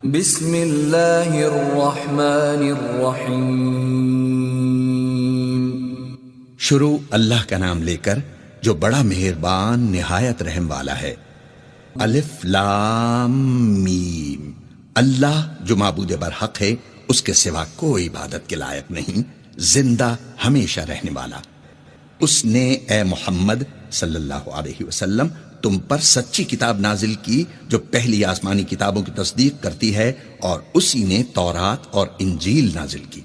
بسم اللہ الرحمن الرحیم۔ شروع اللہ کا نام لے کر جو بڑا مہربان نہایت رحم والا ہے۔ الف لام میم۔ اللہ جو معبود برحق ہے، اس کے سوا کوئی عبادت کے لائق نہیں، زندہ ہمیشہ رہنے والا۔ اس نے اے محمد صلی اللہ علیہ وسلم تم پر سچی کتاب نازل کی جو پہلی آسمانی کتابوں کی تصدیق کرتی ہے، اور اسی نے تورات اور انجیل نازل کی،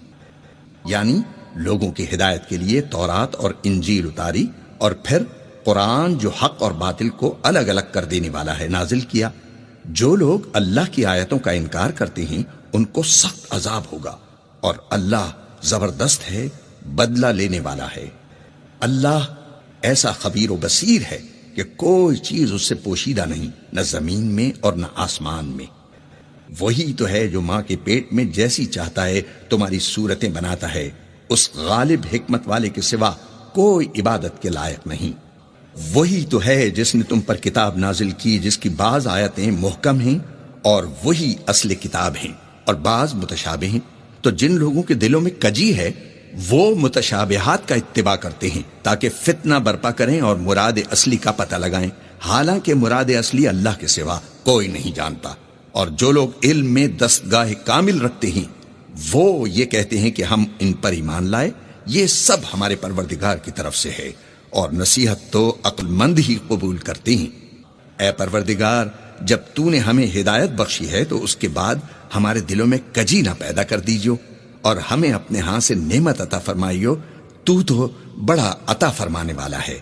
یعنی لوگوں کی ہدایت کے لیے تورات اور انجیل اتاری، اور پھر قرآن جو حق اور باطل کو الگ الگ کر دینے والا ہے نازل کیا۔ جو لوگ اللہ کی آیتوں کا انکار کرتے ہیں ان کو سخت عذاب ہوگا، اور اللہ زبردست ہے، بدلہ لینے والا ہے۔ اللہ ایسا خبیر و بصیر ہے کہ کوئی چیز اس سے پوشیدہ نہیں، نہ زمین میں اور نہ آسمان میں۔ وہی تو ہے جو ماں کے پیٹ میں جیسی چاہتا ہے تمہاری صورتیں بناتا ہے، اس غالب حکمت والے کے سوا کوئی عبادت کے لائق نہیں۔ وہی تو ہے جس نے تم پر کتاب نازل کی جس کی بعض آیتیں محکم ہیں اور وہی اصل کتاب ہیں، اور بعض متشابہ ہیں۔ تو جن لوگوں کے دلوں میں کجی ہے وہ متشابہات کا اتباع کرتے ہیں تاکہ فتنہ برپا کریں اور مراد اصلی کا پتہ لگائیں، حالانکہ مراد اصلی اللہ کے سوا کوئی نہیں جانتا۔ اور جو لوگ علم میں دستگاہ کامل رکھتے ہیں وہ یہ کہتے ہیں کہ ہم ان پر ایمان لائے، یہ سب ہمارے پروردگار کی طرف سے ہے، اور نصیحت تو عقل مند ہی قبول کرتے ہیں۔ اے پروردگار، جب تو نے ہمیں ہدایت بخشی ہے تو اس کے بعد ہمارے دلوں میں کجی نہ پیدا کر دیجو، اور ہمیں اپنے ہاں سے نعمت عطا فرمائیو، تو بڑا عطا فرمانے والا ہے۔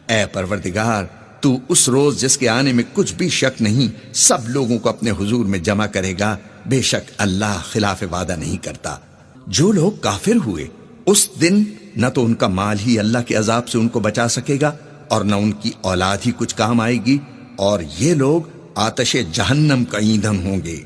اے پروردگار، تو اس روز جس کے آنے میں کچھ بھی شک نہیں سب لوگوں کو اپنے حضور میں جمع کرے گا، بے شک اللہ خلاف وعدہ نہیں کرتا۔ جو لوگ کافر ہوئے اس دن نہ تو ان کا مال ہی اللہ کے عذاب سے ان کو بچا سکے گا اور نہ ان کی اولاد ہی کچھ کام آئے گی، اور یہ لوگ آتش جہنم کا ایندھن ہوں گے۔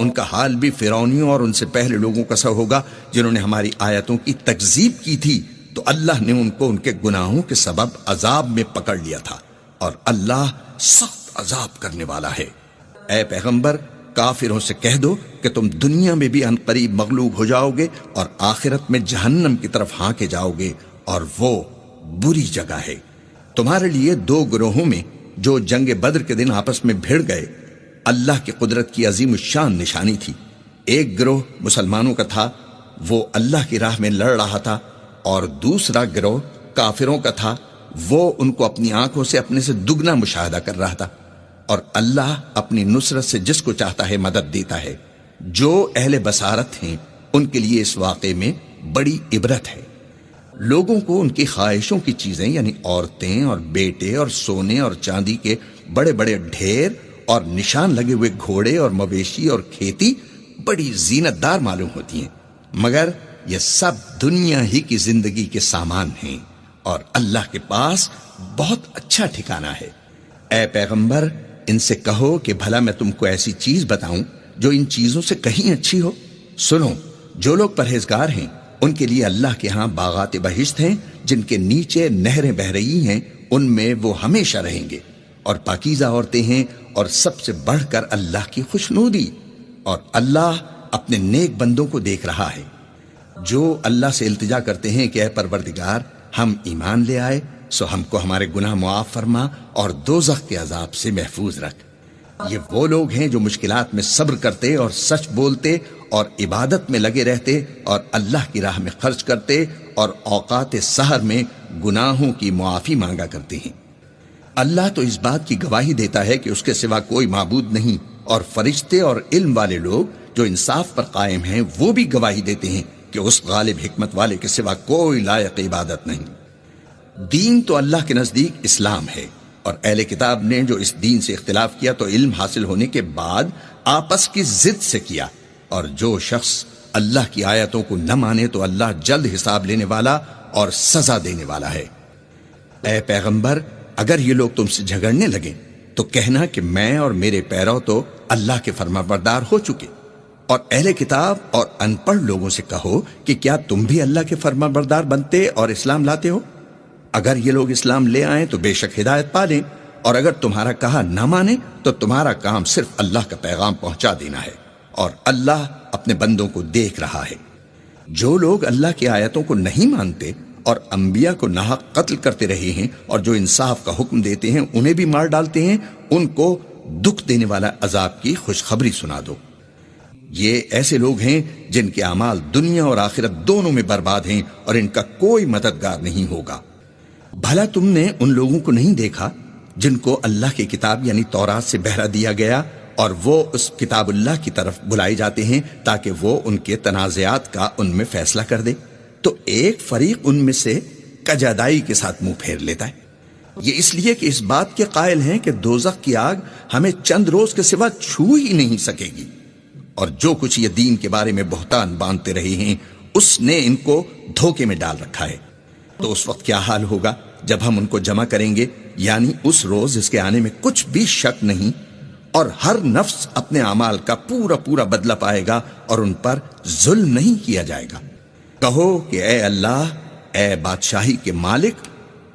ان کا حال بھی فرعونیوں اور ان سے پہلے لوگوں کا سا ہوگا جنہوں نے ہماری آیتوں کی تکذیب کی تھی، تو اللہ نے ان کو ان کے گناہوں کے سبب عذاب میں پکڑ لیا تھا، اور اللہ سخت عذاب کرنے والا ہے۔ اے پیغمبر، کافروں سے کہہ دو کہ تم دنیا میں بھی عنقریب مغلوب ہو جاؤ گے اور آخرت میں جہنم کی طرف ہانکے جاؤ گے، اور وہ بری جگہ ہے۔ تمہارے لیے دو گروہوں میں جو جنگ بدر کے دن آپس میں بھیڑ گئے اللہ کی قدرت کی عظیم الشان نشانی تھی۔ ایک گروہ مسلمانوں کا تھا، وہ اللہ کی راہ میں لڑ رہا تھا، اور دوسرا گروہ کافروں کا تھا، وہ ان کو اپنی آنکھوں سے اپنے سے دگنا مشاہدہ کر رہا تھا۔ اور اللہ اپنی نصرت سے جس کو چاہتا ہے مدد دیتا ہے۔ جو اہل بصارت ہیں ان کے لیے اس واقعے میں بڑی عبرت ہے۔ لوگوں کو ان کی خواہشوں کی چیزیں یعنی عورتیں اور بیٹے اور سونے اور چاندی کے بڑے بڑے ڈھیر اور نشان لگے ہوئے گھوڑے اور مویشی اور کھیتی بڑی زینت دار معلوم ہوتی ہیں، مگر یہ سب دنیا ہی کی زندگی کے سامان ہیں، اور اللہ کے پاس بہت اچھا ٹھکانہ ہے۔ اے پیغمبر، ان سے کہو کہ بھلا میں تم کو ایسی چیز بتاؤں جو ان چیزوں سے کہیں اچھی ہو؟ سنو، جو لوگ پرہیزگار ہیں ان کے لیے اللہ کے ہاں باغات بہشت ہیں جن کے نیچے نہریں بہہ رہی ہیں، ان میں وہ ہمیشہ رہیں گے، اور پاکیزہ عورتیں ہیں، اور سب سے بڑھ کر اللہ کی خوشنودی، اور اللہ اپنے نیک بندوں کو دیکھ رہا ہے۔ جو اللہ سے التجا کرتے ہیں کہ اے پروردگار ہم ایمان لے آئے، سو ہم کو ہمارے گناہ معاف فرما اور دوزخ کے عذاب سے محفوظ رکھ۔ یہ وہ لوگ ہیں جو مشکلات میں صبر کرتے اور سچ بولتے اور عبادت میں لگے رہتے اور اللہ کی راہ میں خرچ کرتے اور اوقات سحر میں گناہوں کی معافی مانگا کرتے ہیں۔ اللہ تو اس بات کی گواہی دیتا ہے کہ اس کے سوا کوئی معبود نہیں، اور فرشتے اور علم والے لوگ جو انصاف پر قائم ہیں وہ بھی گواہی دیتے ہیں کہ اس غالب حکمت والے کے سوا کوئی لائق عبادت نہیں۔ دین تو اللہ کے نزدیک اسلام ہے، اور اہل کتاب نے جو اس دین سے اختلاف کیا تو علم حاصل ہونے کے بعد آپس کی ضد سے کیا، اور جو شخص اللہ کی آیتوں کو نہ مانے تو اللہ جلد حساب لینے والا اور سزا دینے والا ہے۔ اے پیغمبر، اگر یہ لوگ تم سے جھگڑنے لگیں تو کہنا کہ میں اور میرے پیرو تو اللہ کے فرما بردار ہو چکے، اور اہل کتاب اور ان پڑھ لوگوں سے کہو کہ کیا تم بھی اللہ کے فرما بردار بنتے اور اسلام لاتے ہو؟ اگر یہ لوگ اسلام لے آئیں تو بے شک ہدایت پا لیں، اور اگر تمہارا کہا نہ مانے تو تمہارا کام صرف اللہ کا پیغام پہنچا دینا ہے، اور اللہ اپنے بندوں کو دیکھ رہا ہے۔ جو لوگ اللہ کی آیتوں کو نہیں مانتے اور انبیاء کو ناحق قتل کرتے رہے ہیں اور جو انصاف کا حکم دیتے ہیں انہیں بھی مار ڈالتے ہیں، ان کو دکھ دینے والا عذاب کی خوشخبری سنا دو۔ یہ ایسے لوگ ہیں جن کے اعمال دنیا اور آخرت دونوں میں برباد ہیں اور ان کا کوئی مددگار نہیں ہوگا۔ بھلا تم نے ان لوگوں کو نہیں دیکھا جن کو اللہ کی کتاب یعنی تورات سے بہرا دیا گیا اور وہ اس کتاب اللہ کی طرف بلائے جاتے ہیں تاکہ وہ ان کے تنازعات کا ان میں فیصلہ کر دے؟ تو ایک فریق ان میں سے کجادائی کے ساتھ منہ پھیر لیتا ہے۔ یہ اس لیے کہ اس بات کے قائل ہیں کہ دوزخ کی آگ ہمیں چند روز کے سوا چھو ہی نہیں سکے گی، اور جو کچھ یہ دین کے بارے میں بہتان باندھتے رہے ہیں اس نے ان کو دھوکے میں ڈال رکھا ہے۔ تو اس وقت کیا حال ہوگا جب ہم ان کو جمع کریں گے، یعنی اس روز جس کے آنے میں کچھ بھی شک نہیں، اور ہر نفس اپنے اعمال کا پورا پورا بدلہ پائے گا اور ان پر ظلم نہیں کیا جائے گا۔ کہو کہ اے اللہ، اے بادشاہی کے مالک،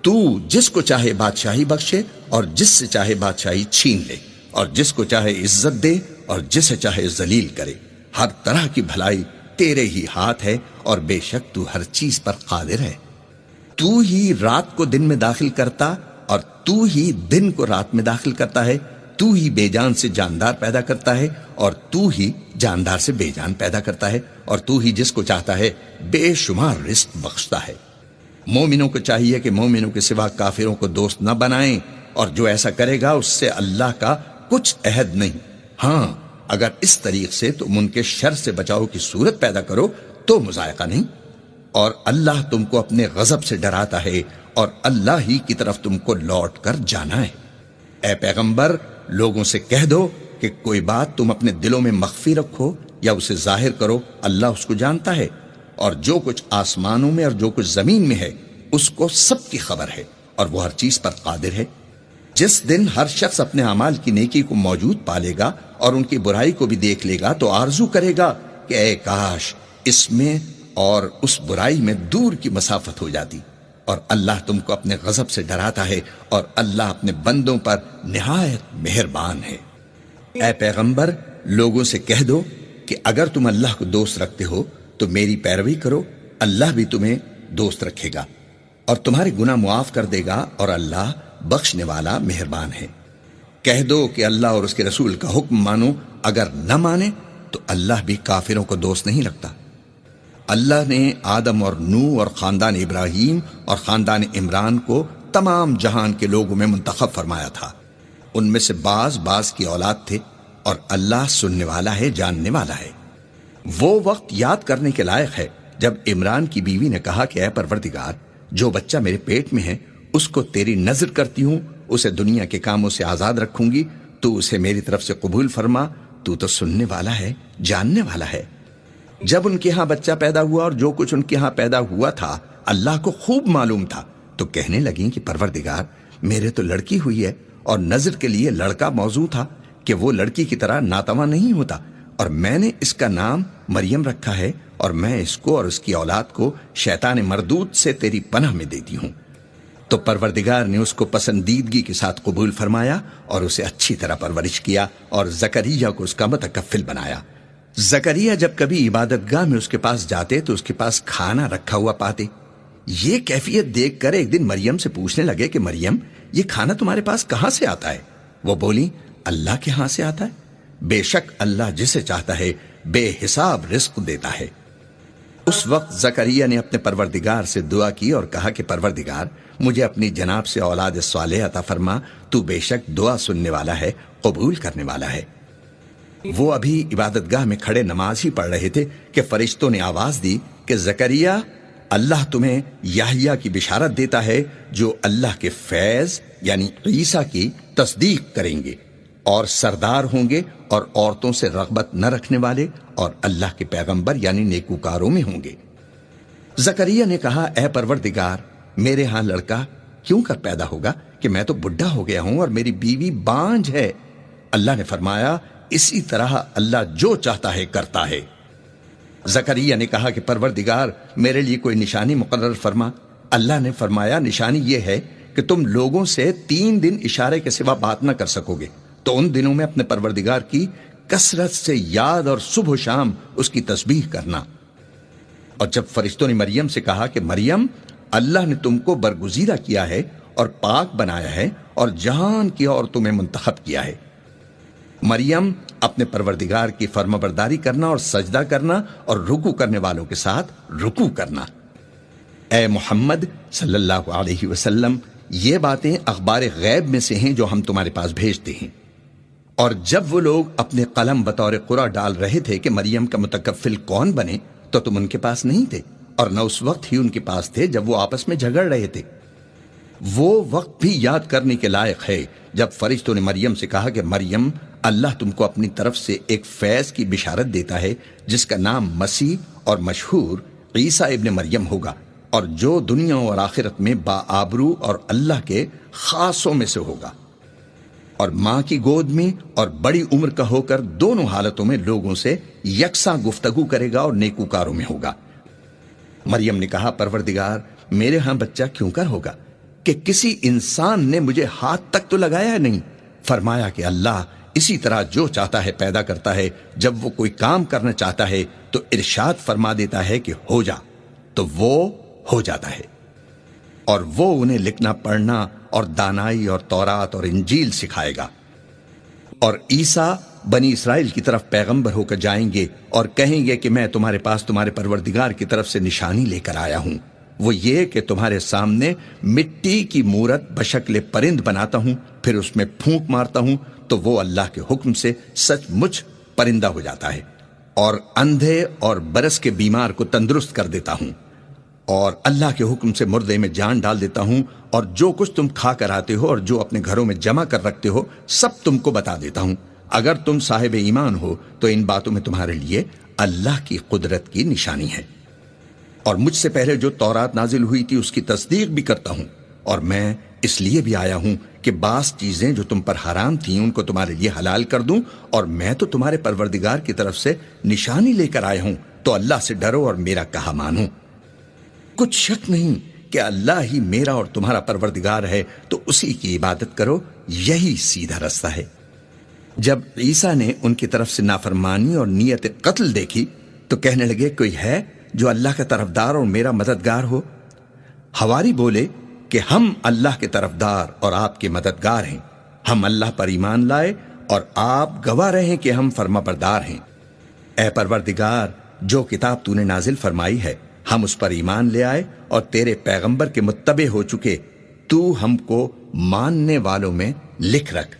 تو جس کو چاہے بادشاہی بخشے اور جس سے چاہے بادشاہی چھین لے، اور جس کو چاہے عزت دے اور جسے چاہے ذلیل کرے۔ ہر طرح کی بھلائی تیرے ہی ہاتھ ہے اور بے شک تو ہر چیز پر قادر ہے۔ تو ہی رات کو دن میں داخل کرتا اور تو ہی دن کو رات میں داخل کرتا ہے، تو ہی بے جان سے جاندار پیدا کرتا ہے اور تو ہی جاندار سے بے جان پیدا کرتا ہے، اور تو ہی جس کو چاہتا ہے بے شمار رزق بخشتا ہے۔ مومنوں کو چاہیے کہ مومنوں کے سوا کافروں کو دوست نہ بنائیں، اور جو ایسا کرے گا اس سے اللہ کا کچھ عہد نہیں۔ ہاں، اگر اس طریق سے تم ان کے شر سے بچاؤ کی صورت پیدا کرو تو مذائقہ نہیں، اور اللہ تم کو اپنے غضب سے ڈراتا ہے اور اللہ ہی کی طرف تم کو لوٹ کر جانا ہے۔ اے پیغمبر، لوگوں سے کہہ دو کہ کوئی بات تم اپنے دلوں میں مخفی رکھو یا اسے ظاہر کرو، اللہ اس کو جانتا ہے، اور جو کچھ آسمانوں میں اور جو کچھ زمین میں ہے اس کو سب کی خبر ہے، اور وہ ہر چیز پر قادر ہے۔ جس دن ہر شخص اپنے اعمال کی نیکی کو موجود پالے گا اور ان کی برائی کو بھی دیکھ لے گا تو آرزو کرے گا کہ اے کاش اس میں اور اس برائی میں دور کی مسافت ہو جاتی، اور اللہ تم کو اپنے غضب سے ڈراتا ہے اور اللہ اپنے بندوں پر نہایت مہربان ہے۔ اے پیغمبر، لوگوں سے کہہ دو کہ اگر تم اللہ کو دوست رکھتے ہو تو میری پیروی کرو، اللہ بھی تمہیں دوست رکھے گا اور تمہارے گناہ معاف کر دے گا، اور اللہ بخشنے والا مہربان ہے۔ کہہ دو کہ اللہ اور اس کے رسول کا حکم مانو، اگر نہ مانے تو اللہ بھی کافروں کو دوست نہیں رکھتا۔ اللہ نے آدم اور نوح اور خاندان ابراہیم اور خاندان عمران کو تمام جہان کے لوگوں میں منتخب فرمایا تھا۔ ان میں سے بعض کی اولاد تھے، اور اللہ سننے والا ہے، جاننے والا ہے۔ وہ وقت یاد کرنے کے لائق ہے جب عمران کی بیوی نے کہا کہ اے پروردگار، جو بچہ میرے پیٹ میں ہے اس کو تیری نظر کرتی ہوں، اسے دنیا کے کاموں سے آزاد رکھوں گی، تو اسے میری طرف سے قبول فرما، تو سننے والا ہے، جاننے والا ہے۔ جب ان کے ہاں بچہ پیدا ہوا اور جو کچھ ان کے ہاں پیدا ہوا تھا اللہ کو خوب معلوم تھا، تو کہنے لگیں کہ پروردگار، میرے تو لڑکی ہوئی ہے، اور نظر کے لیے لڑکا موضوع تھا کہ وہ لڑکی کی طرح ناتواں نہیں ہوتا، اور میں نے اس کا نام مریم رکھا ہے، اور میں اس کو اور اس کی اولاد کو شیطان مردود سے تیری پناہ میں دیتی ہوں۔ تو پروردگار نے اس کو پسندیدگی کے ساتھ قبول فرمایا اور اسے اچھی طرح پرورش کیا، اور زکریا کو اس کا متکفل بنایا۔ زکریا جب کبھی عبادت گاہ میں اس کے پاس جاتے تو اس کے پاس کھانا رکھا ہوا پاتے۔ یہ کیفیت دیکھ کر ایک دن مریم سے پوچھنے لگے کہ مریم، یہ کھانا تمہارے پاس کہاں سے آتا ہے؟ وہ بولی، اللہ کے ہاں سے آتا ہے، بے شک اللہ جسے چاہتا ہے بے حساب رزق دیتا ہے۔ اس وقت زکریا نے اپنے پروردگار سے دعا کی اور کہا کہ پروردگار، مجھے اپنی جناب سے اولاد صالح عطا فرما، تو بے شک دعا سننے والا ہے، قبول کرنے والا ہے۔ وہ ابھی عبادت گاہ میں کھڑے نماز ہی پڑھ رہے تھے کہ فرشتوں نے آواز دی کہ زکریا، اللہ تمہیں یحییٰ کی بشارت دیتا ہے جو اللہ کے فیض یعنی عیسیٰ کی تصدیق کریں گے، اور سردار ہوں گے، اور عورتوں سے رغبت نہ رکھنے والے، اور اللہ کے پیغمبر یعنی نیکوکاروں میں ہوں گے۔ زکریا نے کہا، اے پروردگار، میرے ہاں لڑکا کیوں کر پیدا ہوگا کہ میں تو بڈھا ہو گیا ہوں اور میری بیوی بانجھ ہے۔ اللہ نے فرمایا، اسی طرح اللہ جو چاہتا ہے کرتا ہے۔ زکریا نے کہا کہ پروردگار، میرے لیے کوئی نشانی مقرر فرما۔ اللہ نے فرمایا، نشانی یہ ہے کہ تم لوگوں سے 3 دن اشارے کے سوا بات نہ کر سکو گے، تو ان دنوں میں اپنے پروردگار کی کثرت سے یاد اور صبح و شام اس کی تسبیح کرنا۔ اور جب فرشتوں نے مریم سے کہا کہ مریم، اللہ نے تم کو برگزیدہ کیا ہے اور پاک بنایا ہے اور جہان کی عورتوں میں منتخب کیا ہے، مریم اپنے پروردگار کی فرمانبرداری کرنا اور سجدہ کرنا اور رکوع کرنے والوں کے ساتھ رکوع کرنا۔ اے محمد صلی اللہ علیہ وسلم، یہ باتیں اخبار غیب میں سے ہیں جو ہم تمہارے پاس بھیجتے ہیں۔ اور جب وہ لوگ اپنے قلم بطور قرعہ ڈال رہے تھے کہ مریم کا متکفل کون بنے، تو تم ان کے پاس نہیں تھے، اور نہ اس وقت ہی ان کے پاس تھے جب وہ آپس میں جھگڑ رہے تھے۔ وہ وقت بھی یاد کرنے کے لائق ہے جب فرشتوں نے مریم سے کہا کہ مریم، اللہ تم کو اپنی طرف سے ایک فیض کی بشارت دیتا ہے جس کا نام مسیح اور مشہور عیسیٰ ابن مریم ہوگا، اور جو دنیا اور آخرت میں باآبرو اور اللہ کے خاصوں میں سے ہوگا، اور ماں کی گود میں اور بڑی عمر کا ہو کر دونوں حالتوں میں لوگوں سے یکساں گفتگو کرے گا اور نیکوکاروں میں ہوگا۔ مریم نے کہا، پروردگار، میرے ہاں بچہ کیوں کر ہوگا کہ کسی انسان نے مجھے ہاتھ تک تو لگایا نہیں؟ فرمایا کہ اللہ اسی طرح جو چاہتا ہے پیدا کرتا ہے، جب وہ کوئی کام کرنا چاہتا ہے تو ارشاد فرما دیتا ہے کہ ہو جا، تو وہ ہو جاتا ہے۔ اور وہ انہیں لکھنا پڑھنا اور دانائی اور تورات اور انجیل سکھائے گا۔ اور عیسیٰ بنی اسرائیل کی طرف پیغمبر ہو کر جائیں گے اور کہیں گے کہ میں تمہارے پاس تمہارے پروردگار کی طرف سے نشانی لے کر آیا ہوں، وہ یہ کہ تمہارے سامنے مٹی کی مورت بشکل پرند بناتا ہوں، پھر اس میں پھونک مارتا ہوں تو وہ اللہ کے حکم سے سچ مچ پرندہ ہو جاتا ہے، اور اندھے اور برس کے بیمار کو تندرست کر دیتا ہوں، اور اللہ کے حکم سے مردے میں جان ڈال دیتا ہوں، اور جو کچھ تم کھا کر آتے ہو اور جو اپنے گھروں میں جمع کر رکھتے ہو سب تم کو بتا دیتا ہوں۔ اگر تم صاحب ایمان ہو تو ان باتوں میں تمہارے لیے اللہ کی قدرت کی نشانی ہے۔ اور مجھ سے پہلے جو تورات نازل ہوئی تھی اس کی تصدیق بھی کرتا ہوں، اور میں اس لیے بھی آیا ہوں کہ بعض چیزیں جو تم پر حرام تھیں ان کو تمہارے لیے حلال کر دوں، اور میں تو تمہارے پروردگار کی طرف سے نشانی لے کر آیا ہوں، تو اللہ سے ڈرو اور میرا کہا مانو۔ کچھ شک نہیں کہ اللہ ہی میرا اور تمہارا پروردگار ہے، تو اسی کی عبادت کرو، یہی سیدھا رستہ ہے۔ جب عیسیٰ نے ان کی طرف سے نافرمانی اور نیت قتل دیکھی تو کہنے لگے، کوئی ہے جو اللہ کا طرفدار اور میرا مددگار ہو؟ حواری بولے کہ ہم اللہ کے طرفدار اور آپ کے مددگار ہیں، ہم اللہ پر ایمان لائے اور آپ گواہ رہیں کہ ہم فرما بردار ہیں۔ اے پروردگار، جو کتاب تو نے نازل فرمائی ہے ہم اس پر ایمان لے آئے اور تیرے پیغمبر کے متبع ہو چکے، تو ہم کو ماننے والوں میں لکھ رکھ۔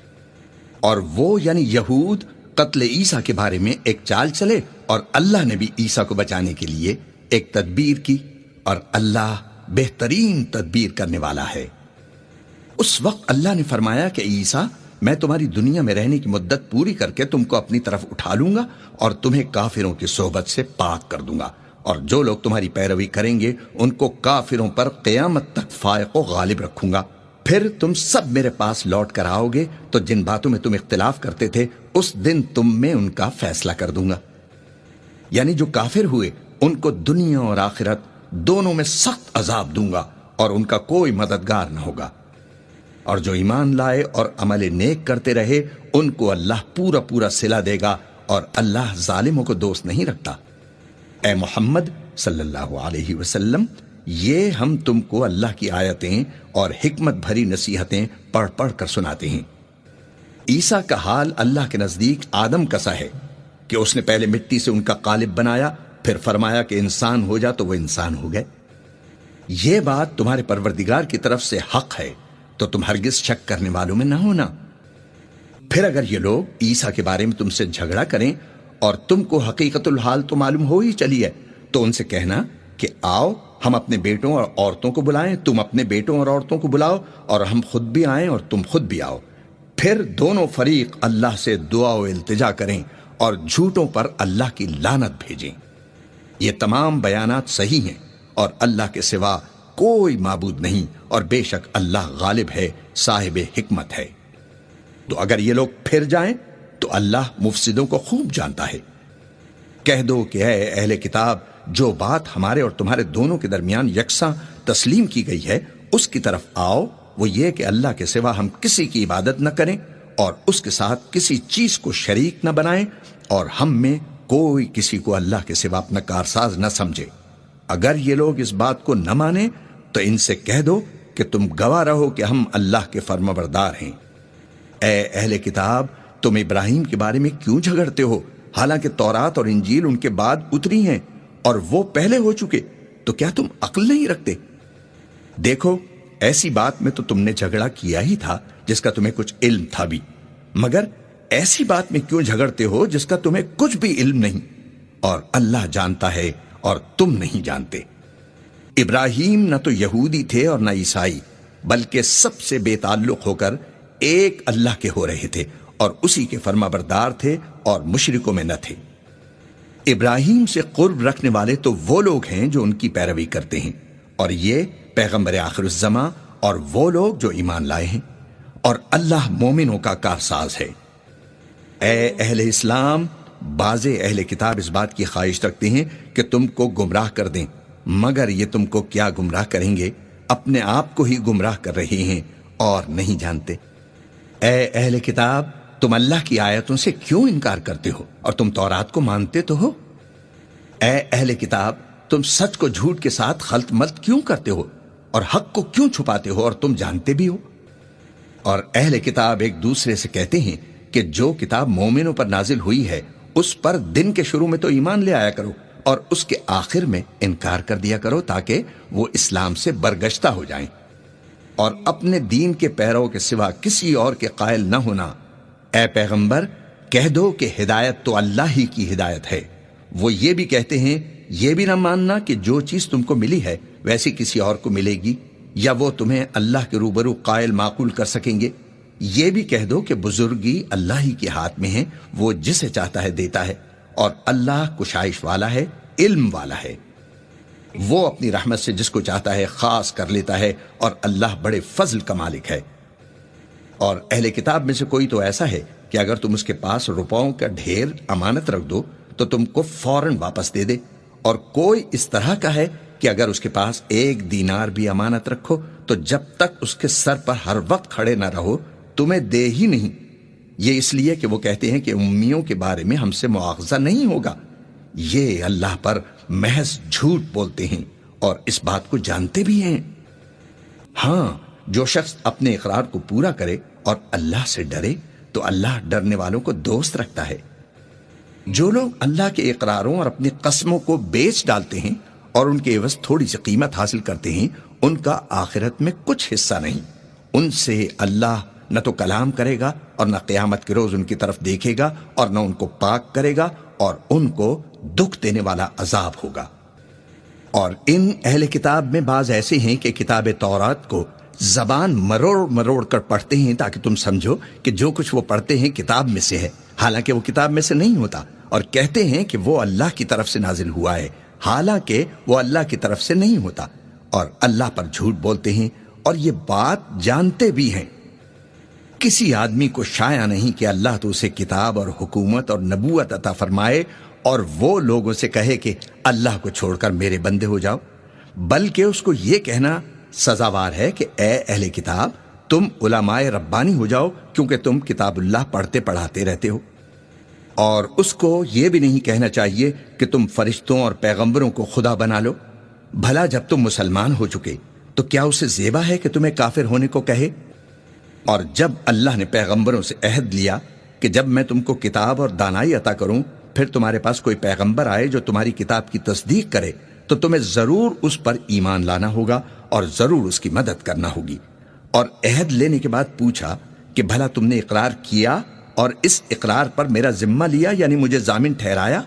اور وہ یعنی یہود قتل عیسیٰ کے بارے میں ایک چال چلے، اور اللہ نے بھی عیسیٰ کو بچانے کے لیے ایک تدبیر کی، اور اللہ بہترین تدبیر کرنے والا ہے۔ اس وقت اللہ نے فرمایا کہ عیسیٰ، میں تمہاری دنیا میں رہنے کی مدت پوری کر کے تم کو اپنی طرف اٹھا لوں گا اور تمہیں کافروں کی صحبت سے پاک کر دوں گا، اور جو لوگ تمہاری پیروی کریں گے ان کو کافروں پر قیامت تک فائق و غالب رکھوں گا۔ پھر تم سب میرے پاس لوٹ کر آؤ گے تو جن باتوں میں تم اختلاف کرتے تھے اس دن تم میں ان کا فیصلہ کر دوں گا۔ یعنی جو کافر ہوئے ان کو دنیا اور آخرت دونوں میں سخت عذاب دوں گا، اور ان کا کوئی مددگار نہ ہوگا۔ اور جو ایمان لائے اور عمل نیک کرتے رہے ان کو اللہ پورا پورا صلہ دے گا، اور اللہ ظالموں کو دوست نہیں رکھتا۔ اے محمد صلی اللہ علیہ وسلم، یہ ہم تم کو اللہ کی آیتیں اور حکمت بھری نصیحتیں پڑھ پڑھ کر سناتے ہیں۔ عیسیٰ کا حال اللہ کے نزدیک آدم کا سا ہے کہ اس نے پہلے مٹی سے ان کا قالب بنایا، پھر فرمایا کہ انسان ہو جا تو وہ انسان ہو گئے۔ یہ بات تمہارے پروردگار کی طرف سے حق ہے، تو تم ہرگز شک کرنے والوں میں نہ ہونا۔ پھر اگر یہ لوگ عیسیٰ کے بارے میں تم سے جھگڑا کریں اور تم کو حقیقت الحال تو معلوم ہو ہی چلی ہے، تو ان سے کہنا کہ آؤ ہم اپنے بیٹوں اور عورتوں کو بلائیں، تم اپنے بیٹوں اور عورتوں کو بلاؤ، اور ہم خود بھی آئیں اور تم خود بھی آؤ۔ پھر دونوں فریق اللہ سے دعا و التجا کریں اور جھوٹوں پر اللہ کی لعنت بھیجیں۔ یہ تمام بیانات صحیح ہیں، اور اللہ کے سوا کوئی معبود نہیں، اور بے شک اللہ غالب ہے، صاحب حکمت ہے۔ تو اگر یہ لوگ پھر جائیں تو اللہ مفسدوں کو خوب جانتا ہے۔ کہہ دو کہ اے اہل کتاب، جو بات ہمارے اور تمہارے دونوں کے درمیان یکساں تسلیم کی گئی ہے اس کی طرف آؤ، وہ یہ کہ اللہ کے سوا ہم کسی کی عبادت نہ کریں اور اس کے ساتھ کسی چیز کو شریک نہ بنائیں، اور ہم میں کوئی کسی کو اللہ کے سوا اپنا کارساز نہ سمجھے۔ اگر یہ لوگ اس بات کو نہ مانیں تو ان سے کہہ دو کہ تم گواہ رہو کہ ہم اللہ کے فرمانبردار ہیں۔ اے اہل کتاب، تم ابراہیم کے بارے میں کیوں جھگڑتے ہو، حالانکہ تورات اور انجیل ان کے بعد اتری ہیں اور وہ پہلے ہو چکے؟ تو کیا تم عقل نہیں رکھتے؟ دیکھو، ایسی بات میں تو تم نے جھگڑا کیا ہی تھا جس کا تمہیں کچھ علم تھا بھی، مگر ایسی بات میں کیوں جھگڑتے ہو جس کا تمہیں کچھ بھی علم نہیں، اور اللہ جانتا ہے اور تم نہیں جانتے۔ ابراہیم نہ تو یہودی تھے اور نہ عیسائی، بلکہ سب سے بے تعلق ہو کر ایک اللہ کے ہو رہے تھے اور اسی کے فرمانبردار تھے اور مشرکوں میں نہ تھے۔ ابراہیم سے قرب رکھنے والے تو وہ لوگ ہیں جو ان کی پیروی کرتے ہیں، اور یہ پیغمبر آخر الزماں اور وہ لوگ جو ایمان لائے ہیں، اور اللہ مومنوں کا کارساز ہے۔ اے اہل اسلام، بعض اہل کتاب اس بات کی خواہش رکھتے ہیں کہ تم کو گمراہ کر دیں، مگر یہ تم کو کیا گمراہ کریں گے، اپنے آپ کو ہی گمراہ کر رہے ہیں اور نہیں جانتے۔ اے اہل کتاب، تم اللہ کی آیتوں سے کیوں انکار کرتے ہو اور تم تورات کو مانتے تو ہو؟ اے اہل کتاب، تم سچ کو جھوٹ کے ساتھ خلط ملط کیوں کرتے ہو اور حق کو کیوں چھپاتے ہو اور تم جانتے بھی ہو؟ اور اہل کتاب ایک دوسرے سے کہتے ہیں کہ جو کتاب مومنوں پر نازل ہوئی ہے اس پر دن کے شروع میں تو ایمان لے آیا کرو اور اس کے آخر میں انکار کر دیا کرو، تاکہ وہ اسلام سے برگشتہ ہو جائیں، اور اپنے دین کے پیروں کے سوا کسی اور کے قائل نہ ہونا۔ اے پیغمبر، کہہ دو کہ ہدایت تو اللہ ہی کی ہدایت ہے۔ وہ یہ بھی کہتے ہیں، یہ بھی نہ ماننا کہ جو چیز تم کو ملی ہے ویسی کسی اور کو ملے گی، یا وہ تمہیں اللہ کے روبرو قائل معقول کر سکیں گے۔ یہ بھی کہہ دو کہ بزرگی اللہ ہی کے ہاتھ میں ہے، وہ جسے چاہتا ہے دیتا ہے، اور اللہ کشائش والا ہے، علم والا ہے۔ وہ اپنی رحمت سے جس کو چاہتا ہے خاص کر لیتا ہے، اور اللہ بڑے فضل کا مالک ہے۔ اور اہل کتاب میں سے کوئی تو ایسا ہے کہ اگر تم اس کے پاس روپوں کا ڈھیر امانت رکھ دو تو تم کو فوراً واپس دے دے، اور کوئی اس طرح کا ہے کہ اگر اس کے پاس 1 دینار بھی امانت رکھو تو جب تک اس کے سر پر ہر وقت کھڑے نہ رہو تمہیں دے ہی نہیں۔ یہ اس لیے کہ وہ کہتے ہیں کہ امیوں کے بارے میں ہم سے مواخذہ نہیں ہوگا۔ یہ اللہ پر محض جھوٹ بولتے ہیں اور اس بات کو جانتے بھی ہیں۔ ہاں، جو شخص اپنے اقرار کو پورا کرے اور اللہ سے ڈرے تو اللہ ڈرنے والوں کو دوست رکھتا ہے۔ جو لوگ اللہ کے اقراروں اور اپنی قسموں کو بیچ ڈالتے ہیں اور ان کے عوض تھوڑی سی قیمت حاصل کرتے ہیں، ان کا آخرت میں کچھ حصہ نہیں۔ ان سے اللہ نہ تو کلام کرے گا اور نہ قیامت کے روز ان کی طرف دیکھے گا، اور نہ ان کو پاک کرے گا، اور ان کو دکھ دینے والا عذاب ہوگا۔ اور ان اہل کتاب میں بعض ایسے ہیں کہ کتاب تورات کو زبان مروڑ مروڑ کر پڑھتے ہیں تاکہ تم سمجھو کہ جو کچھ وہ پڑھتے ہیں کتاب میں سے ہے، حالانکہ وہ کتاب میں سے نہیں ہوتا، اور کہتے ہیں کہ وہ اللہ کی طرف سے نازل ہوا ہے، حالانکہ وہ اللہ کی طرف سے نہیں ہوتا، اور اللہ پر جھوٹ بولتے ہیں اور یہ بات جانتے بھی ہیں۔ کسی آدمی کو شایع نہیں کہ اللہ تو اسے کتاب اور حکومت اور نبوت عطا فرمائے اور وہ لوگوں سے کہے کہ اللہ کو چھوڑ کر میرے بندے ہو جاؤ، بلکہ اس کو یہ کہنا سزاوار ہے کہ اے اہل کتاب، تم علماء ربانی ہو جاؤ کیونکہ تم کتاب اللہ پڑھتے پڑھاتے رہتے ہو۔ اور اس کو یہ بھی نہیں کہنا چاہیے کہ تم فرشتوں اور پیغمبروں کو خدا بنا لو۔ بھلا جب تم مسلمان ہو چکے تو کیا اسے زیبا ہے کہ تمہیں کافر ہونے کو کہے؟ اور جب اللہ نے پیغمبروں سے عہد لیا کہ جب میں تم کو کتاب اور دانائی عطا کروں، پھر تمہارے پاس کوئی پیغمبر آئے جو تمہاری کتاب کی تصدیق کرے، تو تمہیں ضرور اس پر ایمان لانا ہوگا اور ضرور اس کی مدد کرنا ہوگی۔ اور عہد لینے کے بعد پوچھا کہ بھلا تم نے اقرار کیا اور اس اقرار پر میرا ذمہ لیا، یعنی مجھے ضامن ٹھہرایا؟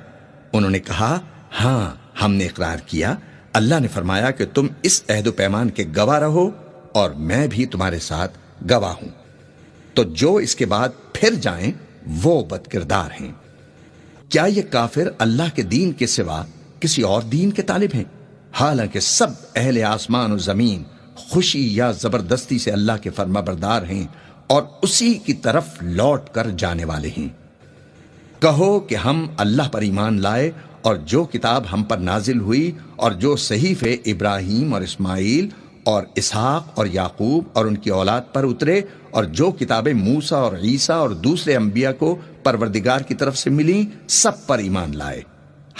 انہوں نے کہا، ہاں ہم نے اقرار کیا۔ اللہ نے فرمایا کہ تم اس عہد و پیمان کے گواہ رہو اور میں بھی تمہارے ساتھ گواہ ہوں۔ تو جو اس کے بعد پھر جائیں وہ بد کردار ہیں۔ کیا یہ کافر اللہ کے دین کے سوا کسی اور دین کے طالب ہیں؟ حالانکہ سب اہل آسمان و زمین خوشی یا زبردستی سے اللہ کے فرما بردار ہیں اور اسی کی طرف لوٹ کر جانے والے ہیں۔ کہو کہ ہم اللہ پر ایمان لائے اور جو کتاب ہم پر نازل ہوئی اور جو صحیفے ابراہیم اور اسماعیل اور اسحاق اور یعقوب اور ان کی اولاد پر اترے، اور جو کتابیں موسیٰ اور عیسیٰ اور دوسرے انبیاء کو پروردگار کی طرف سے ملیں سب پر ایمان لائے۔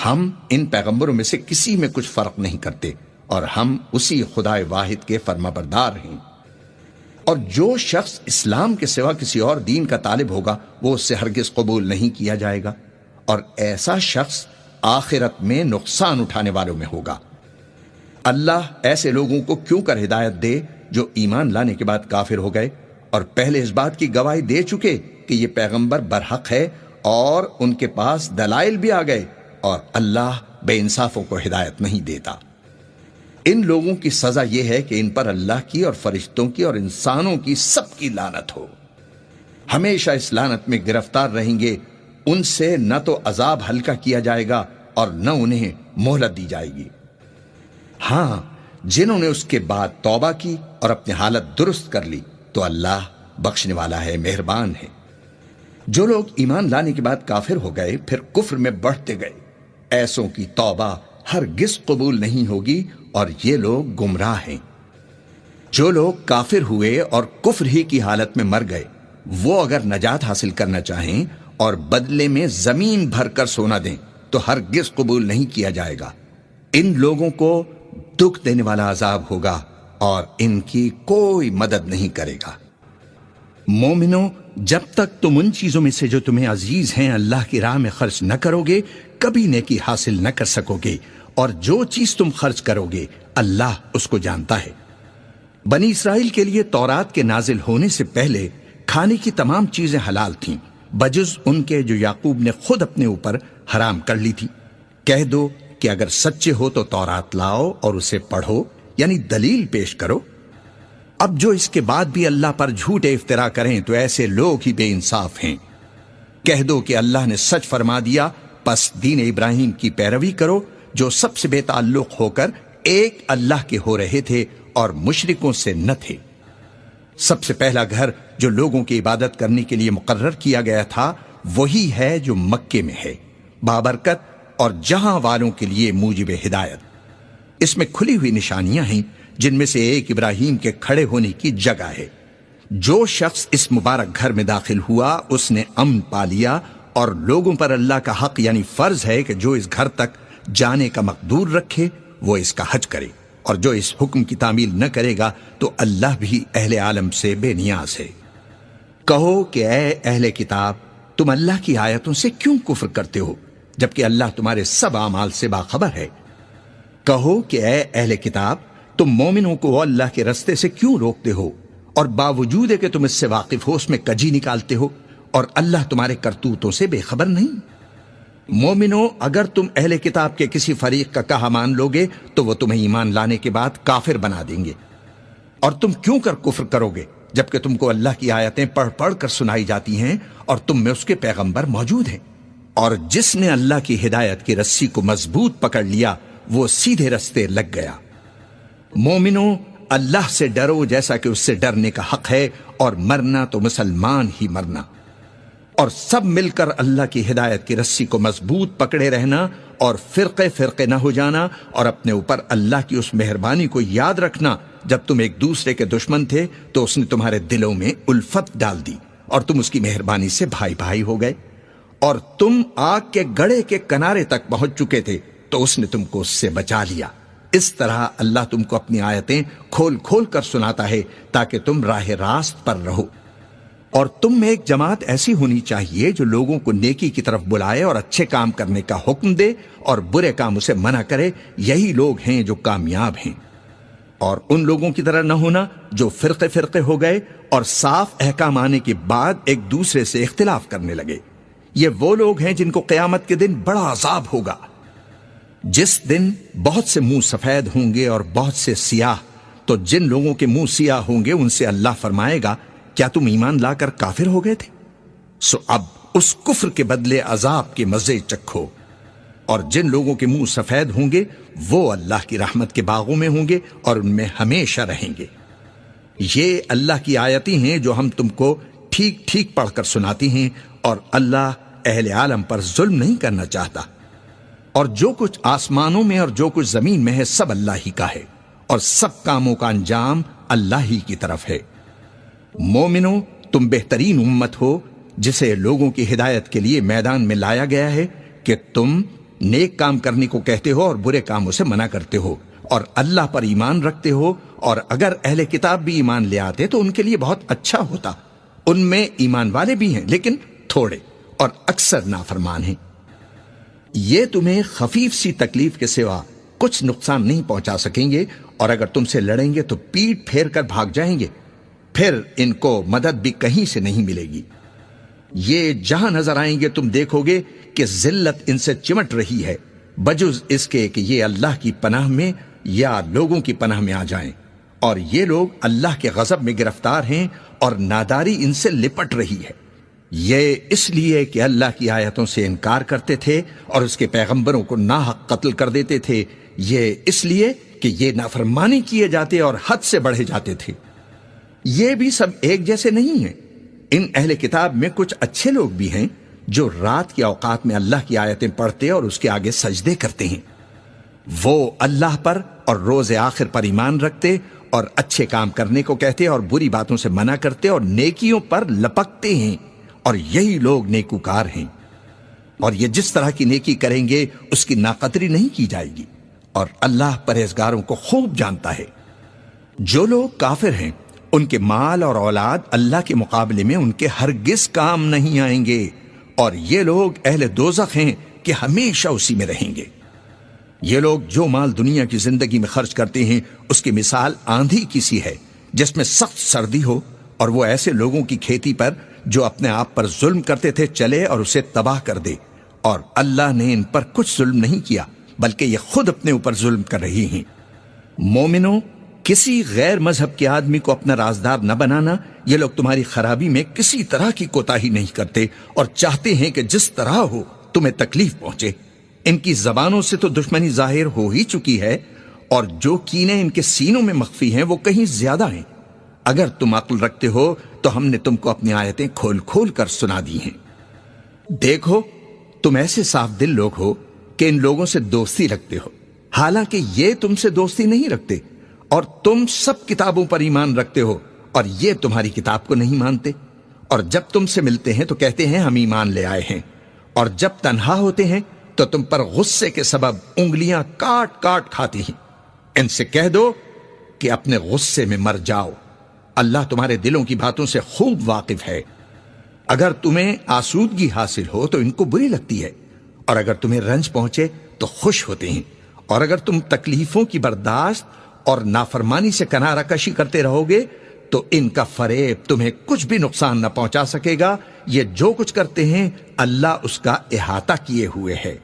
ہم ان پیغمبروں میں سے کسی میں کچھ فرق نہیں کرتے، اور ہم اسی خدائے واحد کے فرمانبردار ہیں۔ اور جو شخص اسلام کے سوا کسی اور دین کا طالب ہوگا وہ اس سے ہرگز قبول نہیں کیا جائے گا، اور ایسا شخص آخرت میں نقصان اٹھانے والوں میں ہوگا۔ اللہ ایسے لوگوں کو کیوں کر ہدایت دے جو ایمان لانے کے بعد کافر ہو گئے اور پہلے اس بات کی گواہی دے چکے کہ یہ پیغمبر برحق ہے، اور ان کے پاس دلائل بھی آ گئے، اور اللہ بے انصافوں کو ہدایت نہیں دیتا۔ ان لوگوں کی سزا یہ ہے کہ ان پر اللہ کی اور فرشتوں کی اور انسانوں کی سب کی لعنت ہو، ہمیشہ اس لعنت میں گرفتار رہیں گے۔ ان سے نہ تو عذاب ہلکا کیا جائے گا اور نہ انہیں مہلت دی جائے گی۔ ہاں، جنہوں نے اس کے بعد توبہ کی اور اپنی حالت درست کر لی تو اللہ بخشنے والا ہے، مہربان ہے۔ جو لوگ ایمان لانے کے بعد کافر ہو گئے پھر کفر میں بڑھتے گئے، ایسوں کی توبہ ہرگز قبول نہیں ہوگی، اور یہ لوگ گمراہ ہیں۔ جو لوگ کافر ہوئے اور کفر ہی کی حالت میں مر گئے، وہ اگر نجات حاصل کرنا چاہیں اور بدلے میں زمین بھر کر سونا دیں تو ہرگز قبول نہیں کیا جائے گا۔ ان لوگوں کو دکھ دینے والا عذاب ہوگا اور ان کی کوئی مدد نہیں کرے گا۔ مومنو، جب تک تم ان چیزوں میں سے جو تمہیں عزیز ہیں اللہ کی راہ میں خرچ نہ کرو گے کبھی نیکی حاصل نہ کر سکو گے، اور جو چیز تم خرچ کرو گے اللہ اس کو جانتا ہے۔ بنی اسرائیل کے لیے تورات کے نازل ہونے سے پہلے کھانے کی تمام چیزیں حلال تھیں بجز ان کے جو یعقوب نے خود اپنے اوپر حرام کر لی تھی۔ کہہ دو کہ اگر سچے ہو تو تورات لاؤ اور اسے پڑھو، یعنی دلیل پیش کرو۔ اب جو اس کے بعد بھی اللہ پر جھوٹے افطرا کریں تو ایسے لوگ ہی بے انصاف ہیں۔ کہہ دو کہ اللہ نے سچ فرما دیا، پس دین ابراہیم کی پیروی کرو جو سب سے بے تعلق ہو کر ایک اللہ کے ہو رہے تھے اور مشرکوں سے نہ تھے۔ سب سے پہلا گھر جو لوگوں کی عبادت کرنے کے لیے مقرر کیا گیا تھا وہی ہے جو مکے میں ہے، بابرکت اور جہاں والوں کے لیے موجب ہدایت۔ اس میں کھلی ہوئی نشانیاں ہیں جن میں سے ایک ابراہیم کے کھڑے ہونے کی جگہ ہے۔ جو شخص اس مبارک گھر میں داخل ہوا اس نے امن پا لیا، اور لوگوں پر اللہ کا حق یعنی فرض ہے کہ جو اس گھر تک جانے کا مقدور رکھے وہ اس کا حج کرے، اور جو اس حکم کی تعمیل نہ کرے گا تو اللہ بھی اہل عالم سے بے نیاز ہے۔ کہو کہ اے اہل کتاب، تم اللہ کی آیتوں سے کیوں کفر کرتے ہو جبکہ اللہ تمہارے سب اعمال سے باخبر ہے؟ کہو کہ اے اہل کتاب، تم مومنوں کو اللہ کے رستے سے کیوں روکتے ہو، اور باوجود ہے کہ تم اس سے واقف ہو اس میں کجی نکالتے ہو، اور اللہ تمہارے کرتوتوں سے بے خبر نہیں؟ مومنو، اگر تم اہل کتاب کے کسی فریق کا کہا مان لوگے تو وہ تمہیں ایمان لانے کے بعد کافر بنا دیں گے، اور تم کیوں کر کفر کرو گے جبکہ تم کو اللہ کی آیتیں پڑھ پڑھ کر سنائی جاتی ہیں اور تم میں اس کے پیغمبر موجود ہیں۔ اور جس نے اللہ کی ہدایت کی رسی کو مضبوط پکڑ لیا وہ سیدھے رستے لگ گیا۔ مومنو، اللہ سے ڈرو جیسا کہ اس سے ڈرنے کا حق ہے، اور مرنا تو مسلمان ہی مرنا، اور سب مل کر اللہ کی ہدایت کی رسی کو مضبوط پکڑے رہنا اور فرقے فرقے نہ ہو جانا، اور اپنے اوپر اللہ کی اس مہربانی کو یاد رکھنا جب تم ایک دوسرے کے دشمن تھے تو اس نے تمہارے دلوں میں الفت ڈال دی اور تم اس کی مہربانی سے بھائی بھائی ہو گئے، اور تم آگ کے گڑھے کے کنارے تک پہنچ چکے تھے تو اس نے تم کو اس سے بچا لیا۔ اس طرح اللہ تم کو اپنی آیتیں کھول کھول کر سناتا ہے تاکہ تم راہ راست پر رہو۔ اور تم میں ایک جماعت ایسی ہونی چاہیے جو لوگوں کو نیکی کی طرف بلائے اور اچھے کام کرنے کا حکم دے اور برے کاموں سے منع کرے، یہی لوگ ہیں جو کامیاب ہیں۔ اور ان لوگوں کی طرح نہ ہونا جو فرقے فرقے ہو گئے اور صاف احکام آنے کے بعد ایک دوسرے سے اختلاف کرنے لگے۔ یہ وہ لوگ ہیں جن کو قیامت کے دن بڑا عذاب ہوگا، جس دن بہت سے منہ سفید ہوں گے اور بہت سے سیاہ۔ تو جن لوگوں کے منہ سیاہ ہوں گے ان سے اللہ فرمائے گا، کیا تم ایمان لا کر کافر ہو گئے تھے؟ سو اب اس کفر کے بدلے عذاب کے مزے چکھو۔ اور جن لوگوں کے منہ سفید ہوں گے وہ اللہ کی رحمت کے باغوں میں ہوں گے اور ان میں ہمیشہ رہیں گے۔ یہ اللہ کی آیتیں ہیں جو ہم تم کو ٹھیک ٹھیک پڑھ کر سناتی ہیں، اور اللہ اہل عالم پر ظلم نہیں کرنا چاہتا۔ اور جو کچھ آسمانوں میں اور جو کچھ زمین میں ہے سب اللہ ہی کا ہے، اور سب کاموں کا انجام اللہ ہی کی طرف ہے۔ مومنو، تم بہترین امت ہو جسے لوگوں کی ہدایت کے لیے میدان میں لایا گیا ہے کہ تم نیک کام کرنے کو کہتے ہو اور برے کاموں سے منع کرتے ہو، اور اللہ پر ایمان رکھتے ہو، اور اگر اہل کتاب بھی ایمان لے آتے تو ان کے لیے بہت اچھا ہوتا۔ ان میں ایمان والے بھی ہیں لیکن تھوڑے، اور اکثر نافرمان ہیں۔ یہ تمہیں خفیف سی تکلیف کے سوا کچھ نقصان نہیں پہنچا سکیں گے، اور اگر تم سے لڑیں گے تو پیٹ پھیر کر بھاگ جائیں گے، پھر ان کو مدد بھی کہیں سے نہیں ملے گی۔ یہ جہاں نظر آئیں گے تم دیکھو گے کہ ذلت ان سے چمٹ رہی ہے، بجز اس کے کہ یہ اللہ کی پناہ میں یا لوگوں کی پناہ میں آ جائیں، اور یہ لوگ اللہ کے غضب میں گرفتار ہیں اور ناداری ان سے لپٹ رہی ہے۔ یہ اس لیے کہ اللہ کی آیتوں سے انکار کرتے تھے اور اس کے پیغمبروں کو ناحق قتل کر دیتے تھے، یہ اس لیے کہ یہ نافرمانی کیے جاتے اور حد سے بڑھے جاتے تھے۔ یہ بھی سب ایک جیسے نہیں ہیں۔ ان اہل کتاب میں کچھ اچھے لوگ بھی ہیں جو رات کے اوقات میں اللہ کی آیتیں پڑھتے اور اس کے آگے سجدے کرتے ہیں۔ وہ اللہ پر اور روز آخر پر ایمان رکھتے اور اچھے کام کرنے کو کہتے اور بری باتوں سے منع کرتے اور نیکیوں پر لپکتے ہیں، اور یہی لوگ نیکوکار ہیں۔ اور یہ جس طرح کی نیکی کریں گے اس کی ناقدری نہیں کی جائے گی، اور اللہ پرہیزگاروں کو خوب جانتا ہے۔ جو لوگ کافر ہیں ان کے مال اور اولاد اللہ کے مقابلے میں ان کے ہرگز کام نہیں آئیں گے، اور یہ لوگ اہل دوزخ ہیں کہ ہمیشہ اسی میں رہیں گے۔ یہ لوگ جو مال دنیا کی زندگی میں خرچ کرتے ہیں اس کی مثال آندھی کی سی ہے جس میں سخت سردی ہو، اور وہ ایسے لوگوں کی کھیتی پر جو اپنے آپ پر ظلم کرتے تھے چلے اور اسے تباہ کر دے، اور اللہ نے ان پر کچھ ظلم نہیں کیا بلکہ یہ خود اپنے اوپر ظلم کر رہی ہیں۔ مومنوں، کسی غیر مذہب کے آدمی کو اپنا رازدار نہ بنانا۔ یہ لوگ تمہاری خرابی میں کسی طرح کی کوتاہی نہیں کرتے اور چاہتے ہیں کہ جس طرح ہو تمہیں تکلیف پہنچے۔ ان کی زبانوں سے تو دشمنی ظاہر ہو ہی چکی ہے، اور جو کینے ان کے سینوں میں مخفی ہیں وہ کہیں زیادہ ہیں۔ اگر تم عقل رکھتے ہو تو ہم نے تم کو اپنی آیتیں کھول کھول کر سنا دی ہیں۔ دیکھو، تم ایسے صاف دل لوگ ہو کہ ان لوگوں سے دوستی رکھتے ہو، حالانکہ یہ تم سے دوستی نہیں رکھتے، اور تم سب کتابوں پر ایمان رکھتے ہو اور یہ تمہاری کتاب کو نہیں مانتے، اور جب تم سے ملتے ہیں تو کہتے ہیں ہم ایمان لے آئے ہیں، اور جب تنہا ہوتے ہیں تو تم پر غصے کے سبب انگلیاں کاٹ کاٹ کھاتی ہیں۔ ان سے کہہ دو کہ اپنے غصے میں مر جاؤ، اللہ تمہارے دلوں کی باتوں سے خوب واقف ہے۔ اگر تمہیں آسودگی حاصل ہو تو ان کو بری لگتی ہے، اور اگر تمہیں رنج پہنچے تو خوش ہوتے ہیں، اور اگر تم تکلیفوں کی برداشت اور نافرمانی سے کنارہ کشی کرتے رہو گے تو ان کا فریب تمہیں کچھ بھی نقصان نہ پہنچا سکے گا۔ یہ جو کچھ کرتے ہیں اللہ اس کا احاطہ کیے ہوئے ہے۔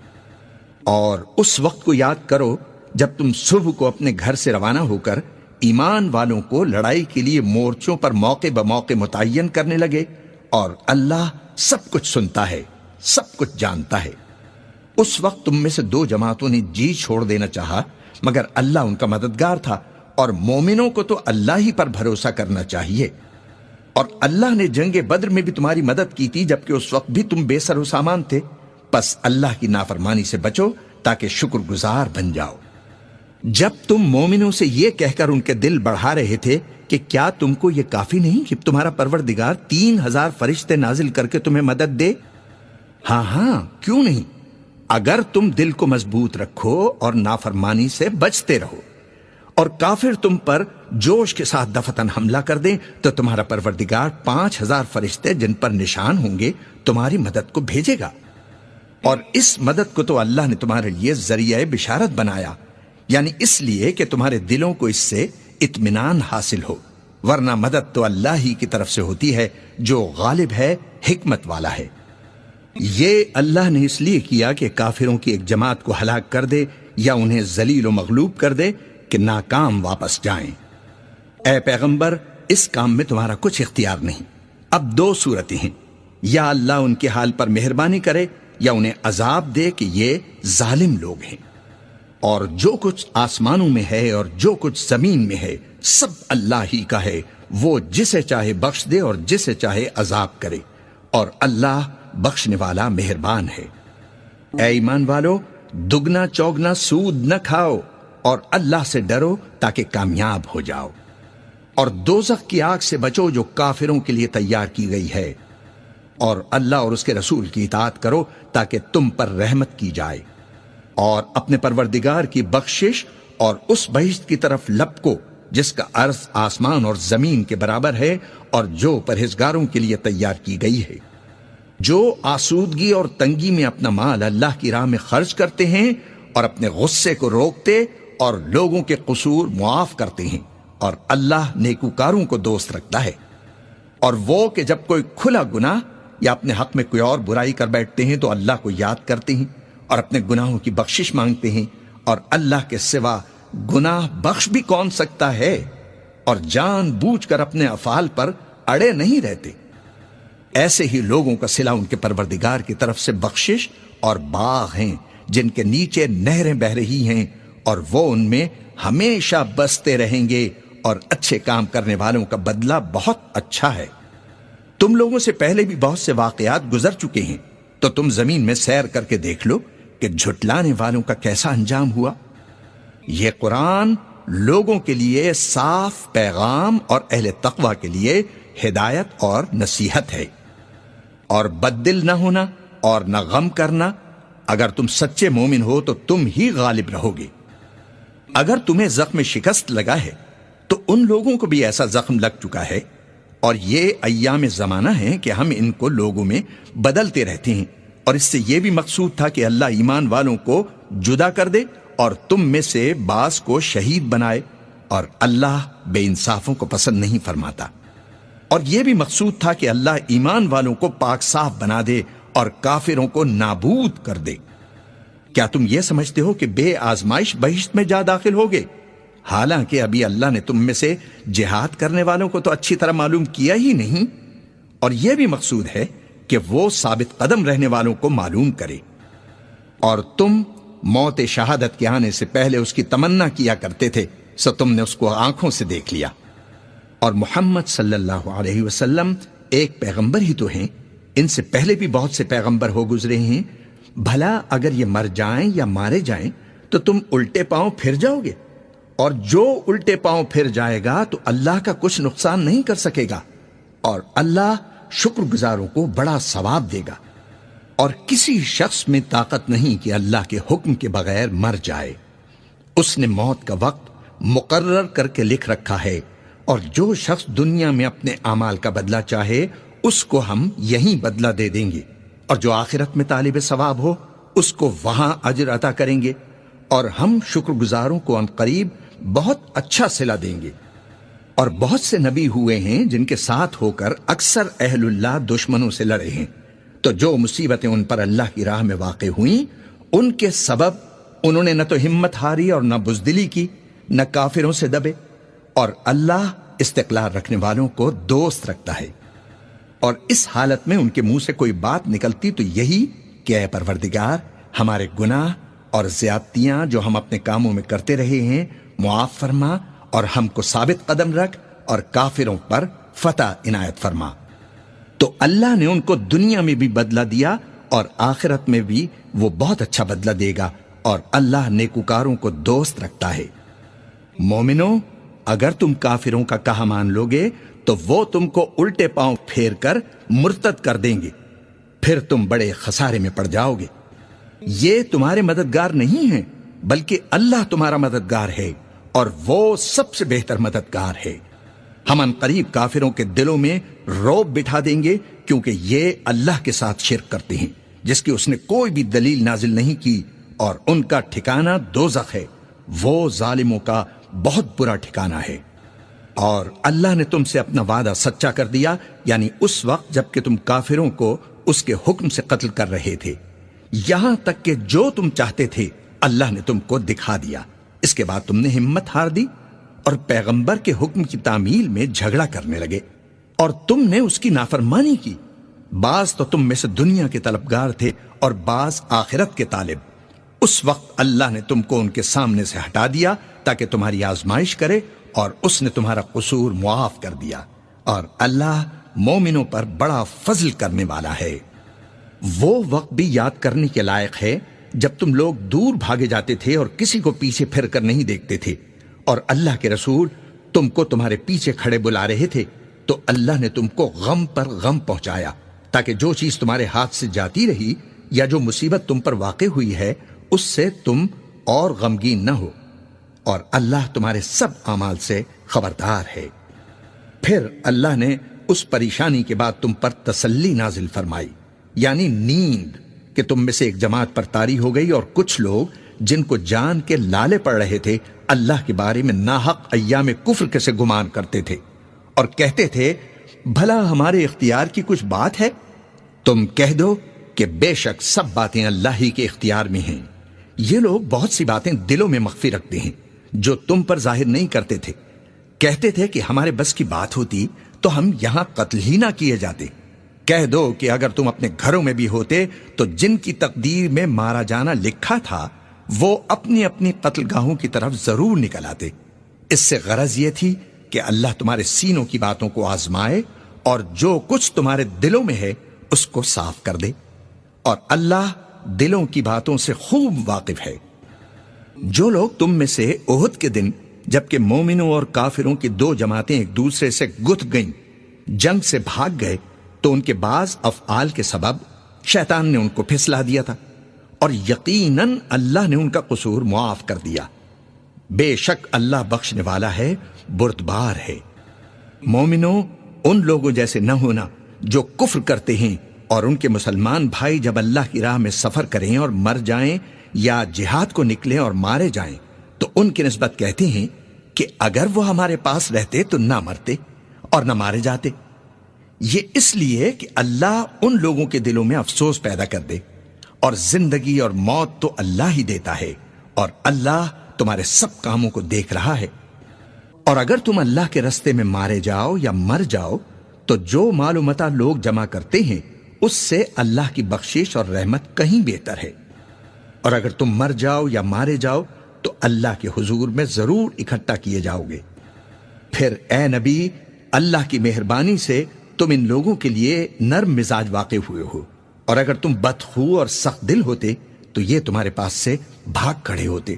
اور اس وقت کو یاد کرو جب تم صبح کو اپنے گھر سے روانہ ہو کر ایمان والوں کو لڑائی کے لیے مورچوں پر موقع بموقع متعین کرنے لگے، اور اللہ سب کچھ سنتا ہے، سب کچھ جانتا ہے۔ اس وقت تم میں سے دو جماعتوں نے جی چھوڑ دینا چاہا، مگر اللہ ان کا مددگار تھا، اور مومنوں کو تو اللہ ہی پر بھروسہ کرنا چاہیے۔ اور اللہ نے جنگ بدر میں بھی تمہاری مدد کی تھی جبکہ اس وقت بھی تم بے سر و سامان تھے، پس اللہ کی نافرمانی سے بچو تاکہ شکر گزار بن جاؤ۔ جب تم مومنوں سے یہ کہہ کر ان کے دل بڑھا رہے تھے کہ کیا تم کو یہ کافی نہیں کہ تمہارا پروردگار 3000 فرشتے نازل کر کے تمہیں مدد دے؟ ہاں، کیوں نہیں، اگر تم دل کو مضبوط رکھو اور نافرمانی سے بچتے رہو۔ اور کافر تم پر جوش کے ساتھ دفتن حملہ کر دیں تو تمہارا پروردگار 5000 فرشتے جن پر نشان ہوں گے تمہاری مدد کو بھیجے گا۔ اور اس مدد کو تو اللہ نے تمہارے لیے ذریعہ بشارت بنایا، یعنی اس لیے کہ تمہارے دلوں کو اس سے اطمینان حاصل ہو، ورنہ مدد تو اللہ ہی کی طرف سے ہوتی ہے جو غالب ہے، حکمت والا ہے۔ یہ اللہ نے اس لیے کیا کہ کافروں کی ایک جماعت کو ہلاک کر دے یا انہیں ذلیل و مغلوب کر دے کہ ناکام واپس جائیں۔ اے پیغمبر، اس کام میں تمہارا کچھ اختیار نہیں۔ اب دو صورتیں ہیں، یا اللہ ان کے حال پر مہربانی کرے یا انہیں عذاب دے کہ یہ ظالم لوگ ہیں۔ اور جو کچھ آسمانوں میں ہے اور جو کچھ زمین میں ہے سب اللہ ہی کا ہے، وہ جسے چاہے بخش دے اور جسے چاہے عذاب کرے، اور اللہ بخشنے والا مہربان ہے۔ اے ایمان والو، دگنا چوگنا سود نہ کھاؤ، اور اللہ سے ڈرو تاکہ کامیاب ہو جاؤ، اور دوزخ کی آگ سے بچو جو کافروں کے لیے تیار کی گئی ہے، اور اللہ اور اس کے رسول کی اطاعت کرو تاکہ تم پر رحمت کی جائے، اور اپنے پروردگار کی بخشش اور اس بہشت کی طرف لپکو جس کا عرض آسمان اور زمین کے برابر ہے، اور جو پرہیزگاروں کے لیے تیار کی گئی ہے۔ جو آسودگی اور تنگی میں اپنا مال اللہ کی راہ میں خرچ کرتے ہیں اور اپنے غصے کو روکتے اور لوگوں کے قصور معاف کرتے ہیں، اور اللہ نیکوکاروں کو دوست رکھتا ہے۔ اور وہ کہ جب کوئی کھلا گناہ یا اپنے حق میں کوئی اور برائی کر بیٹھتے ہیں تو اللہ کو یاد کرتے ہیں اور اپنے گناہوں کی بخشش مانگتے ہیں، اور اللہ کے سوا گناہ بخش بھی کون سکتا ہے، اور جان بوجھ کر اپنے افعال پر اڑے نہیں رہتے۔ ایسے ہی لوگوں کا صلہ ان کے پروردگار کی طرف سے بخشش اور باغ ہیں جن کے نیچے نہریں بہ رہی ہیں، اور وہ ان میں ہمیشہ بستے رہیں گے، اور اچھے کام کرنے والوں کا بدلہ بہت اچھا ہے۔ تم لوگوں سے پہلے بھی بہت سے واقعات گزر چکے ہیں، تو تم زمین میں سیر کر کے دیکھ لو کہ جھٹلانے والوں کا کیسا انجام ہوا۔ یہ قرآن لوگوں کے لیے صاف پیغام اور اہل تقوی کے لیے ہدایت اور نصیحت ہے۔ اور بد دل نہ ہونا اور نہ غم کرنا، اگر تم سچے مومن ہو تو تم ہی غالب رہو گے۔ اگر تمہیں زخم شکست لگا ہے تو ان لوگوں کو بھی ایسا زخم لگ چکا ہے، اور یہ ایام زمانہ ہے کہ ہم ان کو لوگوں میں بدلتے رہتے ہیں، اور اس سے یہ بھی مقصود تھا کہ اللہ ایمان والوں کو جدا کر دے اور تم میں سے بعض کو شہید بنائے، اور اللہ بے انصافوں کو پسند نہیں فرماتا۔ اور یہ بھی مقصود تھا کہ اللہ ایمان والوں کو پاک صاف بنا دے اور کافروں کو نابود کر دے۔ کیا تم یہ سمجھتے ہو کہ بے آزمائش بہشت میں جا داخل ہوگے؟ حالانکہ ابھی اللہ نے تم میں سے جہاد کرنے والوں کو تو اچھی طرح معلوم کیا ہی نہیں، اور یہ بھی مقصود ہے کہ وہ ثابت قدم رہنے والوں کو معلوم کرے۔ اور تم موت شہادت کے آنے سے پہلے اس کی تمنا کیا کرتے تھے، سو تم نے اس کو آنکھوں سے دیکھ لیا۔ اور محمد صلی اللہ علیہ وسلم ایک پیغمبر ہی تو ہیں، ان سے پہلے بھی بہت سے پیغمبر ہو گزرے ہیں۔ بھلا اگر یہ مر جائیں یا مارے جائیں تو تم الٹے پاؤں پھر جاؤ گے، اور جو الٹے پاؤں پھر جائے گا تو اللہ کا کچھ نقصان نہیں کر سکے گا، اور اللہ شکر گزاروں کو بڑا ثواب دے گا۔ اور کسی شخص میں طاقت نہیں کہ اللہ کے حکم کے بغیر مر جائے، اس نے موت کا وقت مقرر کر کے لکھ رکھا ہے، اور جو شخص دنیا میں اپنے اعمال کا بدلہ چاہے اس کو ہم یہیں بدلہ دے دیں گے، اور جو آخرت میں طالب ثواب ہو اس کو وہاں اجر عطا کریں گے، اور ہم شکر گزاروں کو ان قریب بہت اچھا صلہ دیں گے۔ اور بہت سے نبی ہوئے ہیں جن کے ساتھ ہو کر اکثر اہل اللہ دشمنوں سے لڑے ہیں، تو جو مصیبتیں ان پر اللہ کی راہ میں واقع ہوئیں ان کے سبب انہوں نے نہ تو ہمت ہاری اور نہ بزدلی کی، نہ کافروں سے دبے، اور اللہ استقلال رکھنے والوں کو دوست رکھتا ہے۔ اور اس حالت میں ان کے منہ سے کوئی بات نکلتی تو یہی کہ اے پروردگار، ہمارے گناہ اور زیادتیاں جو ہم اپنے کاموں میں کرتے رہے ہیں معاف فرما، اور ہم کو ثابت قدم رکھ، اور کافروں پر فتح عنایت فرما۔ تو اللہ نے ان کو دنیا میں بھی بدلہ دیا، اور آخرت میں بھی وہ بہت اچھا بدلہ دے گا، اور اللہ نیکوکاروں کو دوست رکھتا ہے۔ مومنو، اگر تم کافروں کا کہا مان لوگے تو وہ تم کو الٹے پاؤں پھیر کر مرتد کر دیں گے، پھر تم بڑے خسارے میں پڑ جاؤ گے۔ یہ تمہارے مددگار نہیں ہیں، بلکہ اللہ تمہارا مددگار ہے، اور وہ سب سے بہتر مددگار ہے۔ ہم ان قریب کافروں کے دلوں میں رعب بٹھا دیں گے، کیونکہ یہ اللہ کے ساتھ شرک کرتے ہیں جس کی اس نے کوئی بھی دلیل نازل نہیں کی، اور ان کا ٹھکانہ دوزخ ہے، وہ ظالموں کا بہت برا ٹھکانہ ہے۔ اور اللہ نے تم سے اپنا وعدہ سچا کر دیا، یعنی اس وقت جب کہ تم کافروں کو اس کے حکم سے قتل کر رہے تھے، یہاں تک کہ جو تم چاہتے تھے اللہ نے تم کو دکھا دیا۔ اس کے بعد تم نے ہمت ہار دی اور پیغمبر کے حکم کی تعمیل میں جھگڑا کرنے لگے، اور تم نے اس کی نافرمانی کی۔ بعض تو تم میں سے دنیا کے طلبگار تھے اور بعض آخرت کے طالب۔ اس وقت اللہ نے تم کو ان کے سامنے سے ہٹا دیا تاکہ تمہاری آزمائش کرے، اور اس نے تمہارا قصور معاف کر دیا، اور اللہ مومنوں پر بڑا فضل کرنے والا ہے۔ وہ وقت بھی یاد کرنے کے لائق ہے جب تم لوگ دور بھاگے جاتے تھے اور کسی کو پیچھے پھر کر نہیں دیکھتے تھے، اور اللہ کے رسول تم کو تمہارے پیچھے کھڑے بلا رہے تھے، تو اللہ نے تم کو غم پر غم پہنچایا، تاکہ جو چیز تمہارے ہاتھ سے جاتی رہی یا جو مصیبت تم پر واقع ہوئی ہے اس سے تم اور غمگین نہ ہو، اور اللہ تمہارے سب اعمال سے خبردار ہے۔ پھر اللہ نے اس پریشانی کے بعد تم پر تسلی نازل فرمائی، یعنی نیند، کہ تم میں سے ایک جماعت پر طاری ہو گئی، اور کچھ لوگ جن کو جان کے لالے پڑ رہے تھے اللہ کے بارے میں ناحق ایام کفر کے سے گمان کرتے تھے اور کہتے تھے بھلا ہمارے اختیار کی کچھ بات ہے؟ تم کہہ دو کہ بے شک سب باتیں اللہ ہی کے اختیار میں ہیں۔ یہ لوگ بہت سی باتیں دلوں میں مخفی رکھتے ہیں جو تم پر ظاہر نہیں کرتے تھے۔ کہتے تھے کہ ہمارے بس کی بات ہوتی تو ہم یہاں قتل ہی نہ کیے جاتے۔ کہہ دو کہ اگر تم اپنے گھروں میں بھی ہوتے تو جن کی تقدیر میں مارا جانا لکھا تھا وہ اپنی اپنی قتل گاہوں کی طرف ضرور نکل آتے۔ اس سے غرض یہ تھی کہ اللہ تمہارے سینوں کی باتوں کو آزمائے اور جو کچھ تمہارے دلوں میں ہے اس کو صاف کر دے، اور اللہ دلوں کی باتوں سے خوب واقف ہے۔ جو لوگ تم میں سے احد کے دن جبکہ مومنوں اور کافروں کی دو جماعتیں ایک دوسرے سے گتھ گئیں جنگ سے بھاگ گئے تو ان کے بعض افعال کے سبب شیطان نے ان کو پھسلا دیا تھا، اور یقیناً اللہ نے ان کا قصور معاف کر دیا۔ بے شک اللہ بخشنے والا ہے، بردبار ہے۔ مومنوں، ان لوگوں جیسے نہ ہونا جو کفر کرتے ہیں اور ان کے مسلمان بھائی جب اللہ کی راہ میں سفر کریں اور مر جائیں یا جہاد کو نکلیں اور مارے جائیں تو ان کی نسبت کہتے ہیں کہ اگر وہ ہمارے پاس رہتے تو نہ مرتے اور نہ مارے جاتے۔ یہ اس لیے کہ اللہ ان لوگوں کے دلوں میں افسوس پیدا کر دے، اور زندگی اور موت تو اللہ ہی دیتا ہے، اور اللہ تمہارے سب کاموں کو دیکھ رہا ہے۔ اور اگر تم اللہ کے رستے میں مارے جاؤ یا مر جاؤ تو جو مال و متاع لوگ جمع کرتے ہیں اس سے اللہ کی بخشش اور رحمت کہیں بہتر ہے، اور اگر تم مر جاؤ یا مارے جاؤ تو اللہ کے حضور میں ضرور اکٹھا کیے جاؤ گے۔ پھر اے نبی، اللہ کی مہربانی سے تم ان لوگوں کے لیے نرم مزاج واقع ہوئے ہو، اور اگر تم بدخو اور سخت دل ہوتے تو یہ تمہارے پاس سے بھاگ کھڑے ہوتے۔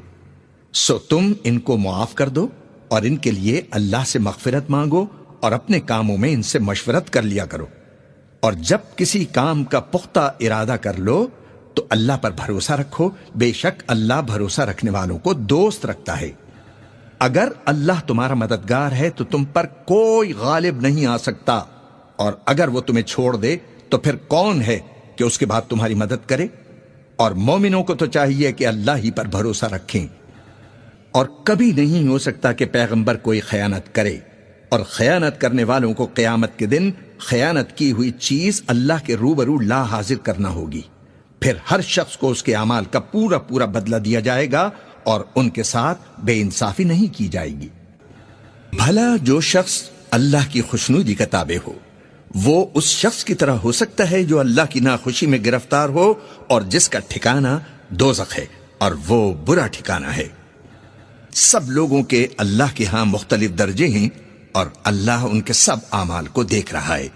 سو تم ان کو معاف کر دو اور ان کے لیے اللہ سے مغفرت مانگو، اور اپنے کاموں میں ان سے مشورت کر لیا کرو، اور جب کسی کام کا پختہ ارادہ کر لو تو اللہ پر بھروسہ رکھو، بے شک اللہ بھروسہ رکھنے والوں کو دوست رکھتا ہے۔ اگر اللہ تمہارا مددگار ہے تو تم پر کوئی غالب نہیں آ سکتا، اور اگر وہ تمہیں چھوڑ دے تو پھر کون ہے کہ اس کے بعد تمہاری مدد کرے؟ اور مومنوں کو تو چاہیے کہ اللہ ہی پر بھروسہ رکھیں، اور کبھی نہیں ہو سکتا کہ پیغمبر کوئی خیانت کرے، اور خیانت کرنے والوں کو قیامت کے دن خیانت کی ہوئی چیز اللہ کے روبرو لا حاضر کرنا ہوگی۔ پھر ہر شخص کو اس کے اعمال کا پورا پورا بدلہ دیا جائے گا، اور ان کے ساتھ بے انصافی نہیں کی جائے گی۔ بھلا جو شخص اللہ کی خوشنودی کا تابع ہو وہ اس شخص کی طرح ہو سکتا ہے جو اللہ کی ناخوشی میں گرفتار ہو اور جس کا ٹھکانہ دوزخ ہے، اور وہ برا ٹھکانہ ہے۔ سب لوگوں کے اللہ کے ہاں مختلف درجے ہیں، اور اللہ ان کے سب اعمال کو دیکھ رہا ہے۔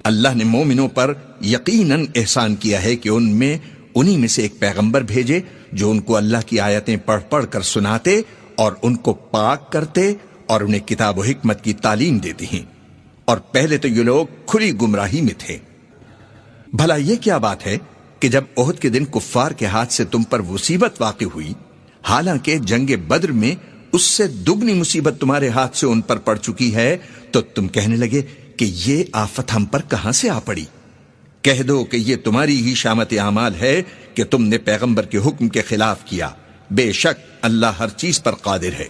اللہ نے مومنوں پر یقیناً احسان کیا ہے کہ ان میں انہی میں سے ایک پیغمبر بھیجے جو ان کو اللہ کی آیتیں پڑھ پڑھ کر سناتے اور ان کو پاک کرتے اور انہیں کتاب و حکمت کی تعلیم دیتے ہیں، اور پہلے تو یہ لوگ کھلی گمراہی میں تھے۔ بھلا یہ کیا بات ہے کہ جب احد کے دن کفار کے ہاتھ سے تم پر مصیبت واقع ہوئی، حالانکہ جنگ بدر میں اس سے دگنی مصیبت تمہارے ہاتھ سے ان پر پڑ چکی ہے، تو تم کہنے لگے کہ یہ آفت ہم پر کہاں سے آ پڑی؟ کہہ دو کہ یہ تمہاری ہی شامت اعمال ہے کہ تم نے پیغمبر کے حکم کے خلاف کیا، بے شک اللہ ہر چیز پر قادر ہے۔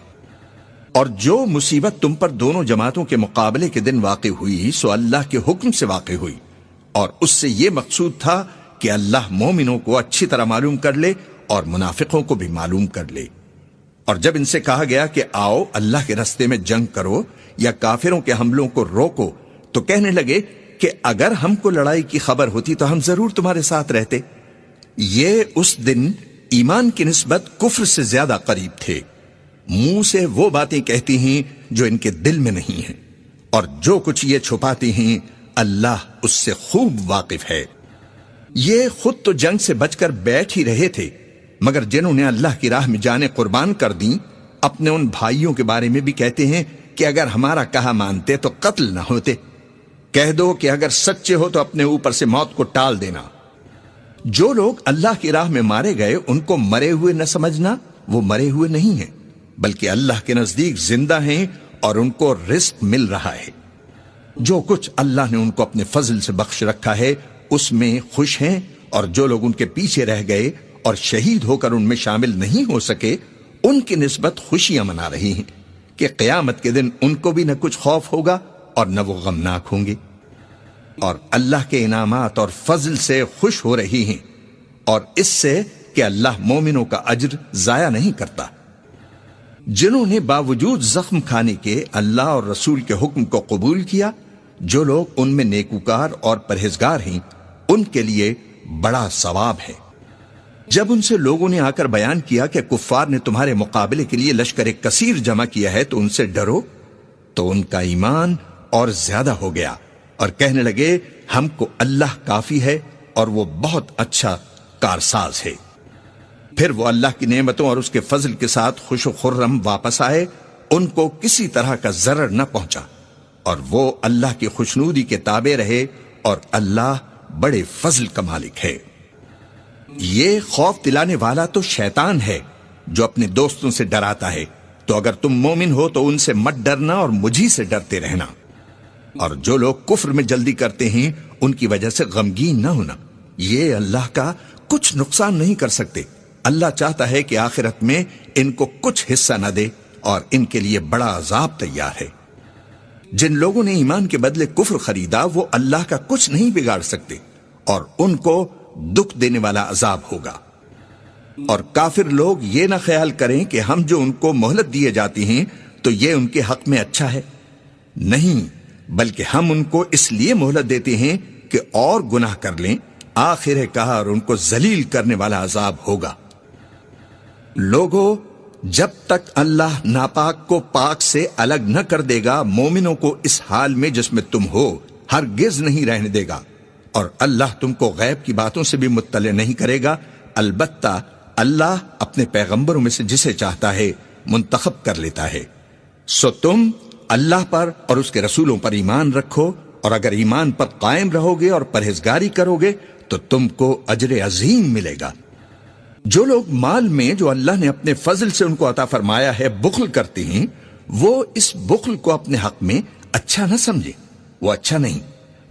اور جو مصیبت تم پر دونوں جماعتوں کے مقابلے کے دن واقع ہوئی سو اللہ کے حکم سے واقع ہوئی، اور اس سے یہ مقصود تھا کہ اللہ مومنوں کو اچھی طرح معلوم کر لے اور منافقوں کو بھی معلوم کر لے۔ اور جب ان سے کہا گیا کہ آؤ اللہ کے رستے میں جنگ کرو یا کافروں کے حملوں کو روکو، تو کہنے لگے کہ اگر ہم کو لڑائی کی خبر ہوتی تو ہم ضرور تمہارے ساتھ رہتے۔ یہ اس دن ایمان کی نسبت کفر سے زیادہ قریب تھے، منہ سے وہ باتیں کہتی ہیں جو ان کے دل میں نہیں ہیں، اور جو کچھ یہ چھپاتے ہیں اللہ اس سے خوب واقف ہے۔ یہ خود تو جنگ سے بچ کر بیٹھ ہی رہے تھے، مگر جنہوں نے اللہ کی راہ میں جانیں قربان کر دیں اپنے ان بھائیوں کے بارے میں بھی کہتے ہیں کہ اگر ہمارا کہا مانتے تو قتل نہ ہوتے۔ کہہ دو کہ اگر سچے ہو تو اپنے اوپر سے موت کو ٹال دینا۔ جو لوگ اللہ کی راہ میں مارے گئے ان کو مرے ہوئے نہ سمجھنا، وہ مرے ہوئے نہیں ہیں بلکہ اللہ کے نزدیک زندہ ہیں اور ان کو رزق مل رہا ہے۔ جو کچھ اللہ نے ان کو اپنے فضل سے بخش رکھا ہے اس میں خوش ہیں، اور جو لوگ ان کے پیچھے رہ گئے اور شہید ہو کر ان میں شامل نہیں ہو سکے ان کی نسبت خوشیاں منا رہی ہیں کہ قیامت کے دن ان کو بھی نہ کچھ خوف ہوگا اور نہ وہ غمناک ہوں گے، اور اللہ کے انعامات اور فضل سے خوش ہو رہی ہیں، اور اس سے کہ اللہ مومنوں کا اجر ضائع نہیں کرتا۔ جنہوں نے باوجود زخم کھانے کے اللہ اور رسول کے حکم کو قبول کیا، جو لوگ ان میں نیکوکار اور پرہیزگار ہیں ان کے لیے بڑا ثواب ہے۔ جب ان سے لوگوں نے آ کر بیان کیا کہ کفار نے تمہارے مقابلے کے لیے لشکر کثیر جمع کیا ہے تو ان سے ڈرو، تو ان کا ایمان اور زیادہ ہو گیا اور کہنے لگے ہم کو اللہ کافی ہے اور وہ بہت اچھا کارساز ہے۔ پھر وہ اللہ کی نعمتوں اور اس کے فضل کے ساتھ خوش و خرم واپس آئے، ان کو کسی طرح کا ضرر نہ پہنچا، اور وہ اللہ کی خوشنودی کے تابع رہے، اور اللہ بڑے فضل کا مالک ہے۔ یہ خوف دلانے والا تو شیطان ہے جو اپنے دوستوں سے ڈراتا ہے، تو اگر تم مومن ہو تو ان سے مت ڈرنا اور مجھی سے ڈرتے رہنا، اور جو لوگ کفر میں جلدی کرتے ہیں ان کی وجہ سے غمگین نہ ہونا، یہ اللہ کا کچھ نقصان نہیں کر سکتے۔ اللہ چاہتا ہے کہ آخرت میں ان کو کچھ حصہ نہ دے اور ان کے لیے بڑا عذاب تیار ہے۔ جن لوگوں نے ایمان کے بدلے کفر خریدا وہ اللہ کا کچھ نہیں بگاڑ سکتے، اور ان کو دکھ دینے والا عذاب ہوگا۔ اور کافر لوگ یہ نہ خیال کریں کہ ہم جو ان کو مہلت دیے جاتی ہیں تو یہ ان کے حق میں اچھا ہے، نہیں، بلکہ ہم ان کو اس لیے مہلت دیتے ہیں کہ اور گناہ کر لیں، آخر کہا اور ان کو ذلیل کرنے والا عذاب ہوگا۔ لوگو، جب تک اللہ ناپاک کو پاک سے الگ نہ کر دے گا مومنوں کو اس حال میں جس میں تم ہو ہرگز نہیں رہنے دے گا، اور اللہ تم کو غیب کی باتوں سے بھی مطلع نہیں کرے گا، البتہ اللہ اپنے پیغمبروں میں سے جسے چاہتا ہے منتخب کر لیتا ہے۔ سو تم اللہ پر اور اس کے رسولوں پر ایمان رکھو، اور اگر ایمان پر قائم رہو گے اور پرہیزگاری کرو گے تو تم کو اجر عظیم ملے گا۔ جو لوگ مال میں جو اللہ نے اپنے فضل سے ان کو عطا فرمایا ہے بخل کرتے ہیں، وہ اس بخل کو اپنے حق میں اچھا نہ سمجھے، وہ اچھا نہیں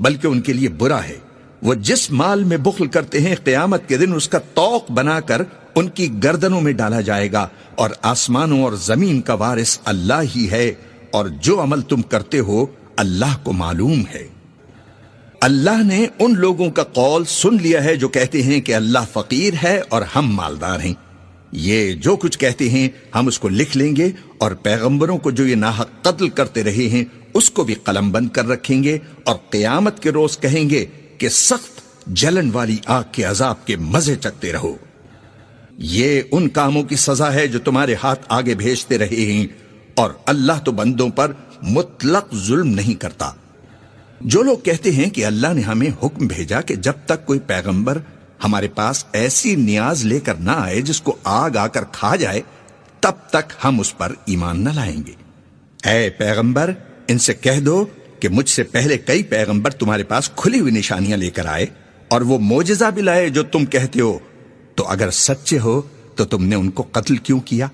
بلکہ ان کے لیے برا ہے۔ وہ جس مال میں بخل کرتے ہیں قیامت کے دن اس کا طوق بنا کر ان کی گردنوں میں ڈالا جائے گا، اور آسمانوں اور زمین کا وارث اللہ ہی ہے، اور جو عمل تم کرتے ہو اللہ کو معلوم ہے۔ اللہ نے ان لوگوں کا قول سن لیا ہے جو کہتے ہیں کہ اللہ فقیر ہے اور ہم مالدار ہیں۔ یہ جو کچھ کہتے ہیں ہم اس کو لکھ لیں گے، اور پیغمبروں کو جو یہ ناحق قتل کرتے رہے ہیں اس کو بھی قلم بند کر رکھیں گے، اور قیامت کے روز کہیں گے کہ سخت جلن والی آگ کے عذاب کے مزے چکتے رہو۔ یہ ان کاموں کی سزا ہے جو تمہارے ہاتھ آگے بھیجتے رہے ہیں، اور اللہ تو بندوں پر مطلق ظلم نہیں کرتا۔ جو لوگ کہتے ہیں کہ اللہ نے ہمیں حکم بھیجا کہ جب تک کوئی پیغمبر ہمارے پاس ایسی نیاز لے کر نہ آئے جس کو آگ آ کر کھا جائے تب تک ہم اس پر ایمان نہ لائیں گے۔ اے پیغمبر، ان سے کہہ دو کہ مجھ سے پہلے کئی پیغمبر تمہارے پاس کھلی ہوئی نشانیاں لے کر آئے اور وہ معجزہ بھی لائے جو تم کہتے ہو، تو اگر سچے ہو تو تم نے ان کو قتل کیوں کیا؟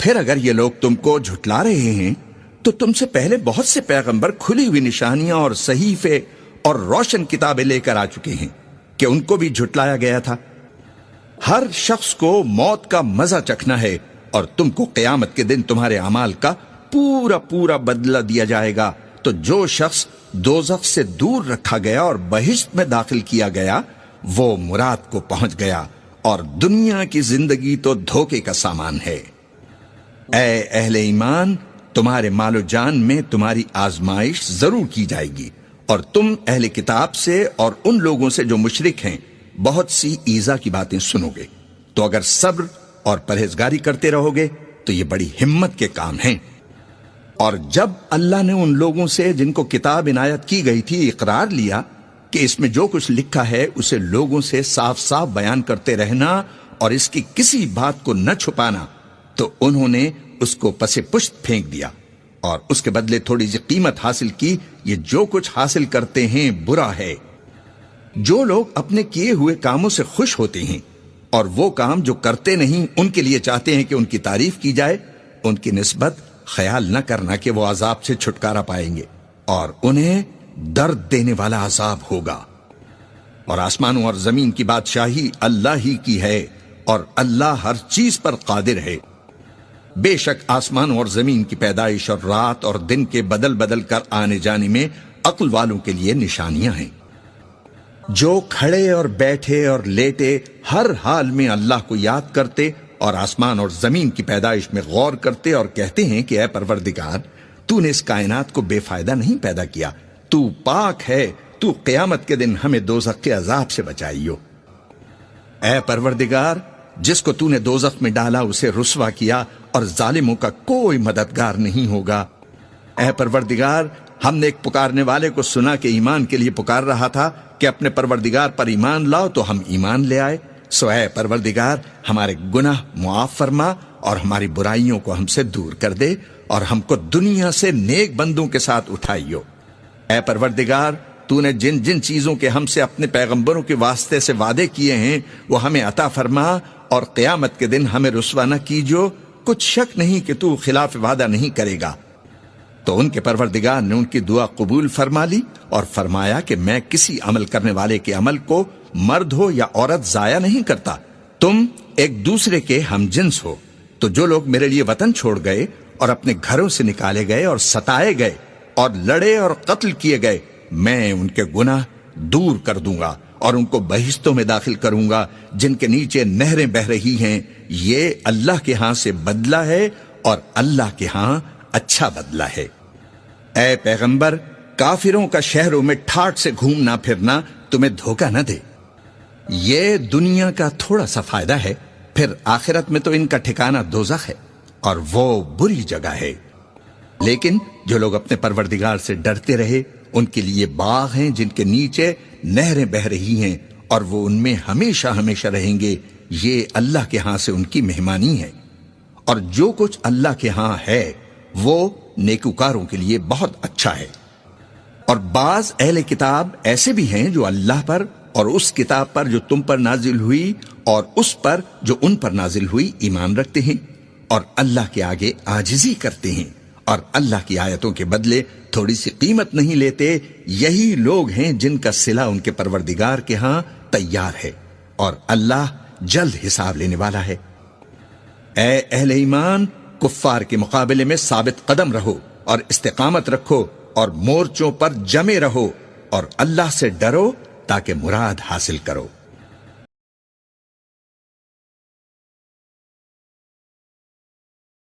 پھر اگر یہ لوگ تم کو جھٹلا رہے ہیں تو تم سے پہلے بہت سے پیغمبر کھلی ہوئی نشانیاں اور صحیفے اور روشن کتابیں لے کر آ چکے ہیں کہ ان کو بھی جھٹلایا گیا تھا۔ ہر شخص کو موت کا مزہ چکھنا ہے، اور تم کو قیامت کے دن تمہارے اعمال کا پورا پورا بدلہ دیا جائے گا۔ تو جو شخص دوزخ سے دور رکھا گیا اور بہشت میں داخل کیا گیا وہ مراد کو پہنچ گیا، اور دنیا کی زندگی تو دھوکے کا سامان ہے۔ اے اہل ایمان، تمہارے مال و جان میں تمہاری آزمائش ضرور کی جائے گی، اور تم اہل کتاب سے اور ان لوگوں سے جو مشرک ہیں بہت سی ایذا کی باتیں سنو گے، تو اگر صبر اور پرہیزگاری کرتے رہو گے تو یہ بڑی ہمت کے کام ہیں۔ اور جب اللہ نے ان لوگوں سے جن کو کتاب عنایت کی گئی تھی اقرار لیا کہ اس میں جو کچھ لکھا ہے اسے لوگوں سے صاف صاف بیان کرتے رہنا اور اس کی کسی بات کو نہ چھپانا، تو انہوں نے اس کو پس پشت پھینک دیا اور اس کے بدلے تھوڑی سی قیمت حاصل کی۔ یہ جو کچھ حاصل کرتے ہیں برا ہے۔ جو لوگ اپنے کیے ہوئے کاموں سے خوش ہوتے ہیں اور وہ کام جو کرتے نہیں ان کے لیے چاہتے ہیں کہ ان کی تعریف کی جائے، ان کی نسبت خیال نہ کرنا کہ وہ عذاب سے چھٹکارا پائیں گے اور انہیں درد دینے والا عذاب ہوگا۔ اور آسمانوں اور زمین کی بادشاہی اللہ ہی کی ہے اور اللہ ہر چیز پر قادر ہے۔ بے شک آسمانوں اور زمین کی پیدائش اور رات اور دن کے بدل بدل کر آنے جانے میں عقل والوں کے لیے نشانیاں ہیں۔ جو کھڑے اور بیٹھے اور لیٹے ہر حال میں اللہ کو یاد کرتے اور آسمان اور زمین کی پیدائش میں غور کرتے اور کہتے ہیں کہ اے پروردگار، تو نے اس کائنات کو بے فائدہ نہیں پیدا کیا، تو پاک ہے، تو قیامت کے دن ہمیں دوزخ کے عذاب سے بچائیو۔ اے پروردگار، جس کو تو نے دوزخ میں ڈالا اسے رسوا کیا اور ظالموں کا کوئی مددگار نہیں ہوگا۔ اے پروردگار، ہم نے ایک پکارنے والے کو سنا کہ ایمان کے لیے پکار رہا تھا کہ اپنے پروردگار پر ایمان لاؤ، تو ہم ایمان لے آئے۔ سو اے پروردگار، ہمارے گناہ معاف فرما اور ہماری برائیوں کو ہم سے دور کر دے اور ہم کو دنیا سے نیک بندوں کے ساتھ اٹھائیو۔ اے پروردگار، تو نے جن جن چیزوں کے ہم سے اپنے پیغمبروں کے واسطے سے وعدے کیے ہیں وہ ہمیں عطا فرما اور قیامت کے دن ہمیں رسوا نہ کیجو۔ کچھ شک نہیں کہ تو خلاف وعدہ نہیں کرے گا۔ تو ان کے پروردگار نے ان کی دعا قبول فرما لی اور فرمایا کہ میں کسی عمل کرنے والے کے عمل کو مرد ہو یا عورت ضائع نہیں کرتا، تم ایک دوسرے کے ہم جنس ہو۔ تو جو لوگ میرے لیے وطن چھوڑ گئے اور اپنے گھروں سے نکالے گئے اور ستائے گئے اور لڑے اور قتل کیے گئے، میں ان کے گناہ دور کر دوں گا اور ان کو بہشتوں میں داخل کروں گا جن کے نیچے نہریں بہ رہی ہیں۔ یہ اللہ کے ہاں سے بدلہ ہے اور اللہ کے ہاں اچھا بدلہ ہے۔ اے پیغمبر، کافروں کا شہروں میں ٹھاٹ سے گھومنا پھرنا تمہیں دھوکہ نہ دے۔ یہ دنیا کا تھوڑا سا فائدہ ہے، پھر آخرت میں تو ان کا ٹھکانہ دوزخ ہے اور وہ بری جگہ ہے۔ لیکن جو لوگ اپنے پروردگار سے ڈرتے رہے ان کے لیے باغ ہیں جن کے نیچے نہریں بہ رہی ہیں اور وہ ان میں ہمیشہ ہمیشہ رہیں گے۔ یہ اللہ کے ہاں سے ان کی مہمانی ہے، اور جو کچھ اللہ کے ہاں ہے وہ نیکوکاروں کے لیے بہت اچھا ہے۔ اور بعض اہل کتاب ایسے بھی ہیں جو اللہ پر اور اس کتاب پر جو تم پر نازل ہوئی اور اس پر جو ان پر نازل ہوئی ایمان رکھتے ہیں اور اللہ کے آگے عاجزی کرتے ہیں اور اللہ کی آیتوں کے بدلے تھوڑی سی قیمت نہیں لیتے۔ یہی لوگ ہیں جن کا صلہ ان کے پروردگار کے ہاں تیار ہے اور اللہ جلد حساب لینے والا ہے۔ اے اہل ایمان، کفار کے مقابلے میں ثابت قدم رہو اور استقامت رکھو اور مورچوں پر جمے رہو اور اللہ سے ڈرو تاکہ مراد حاصل کرو۔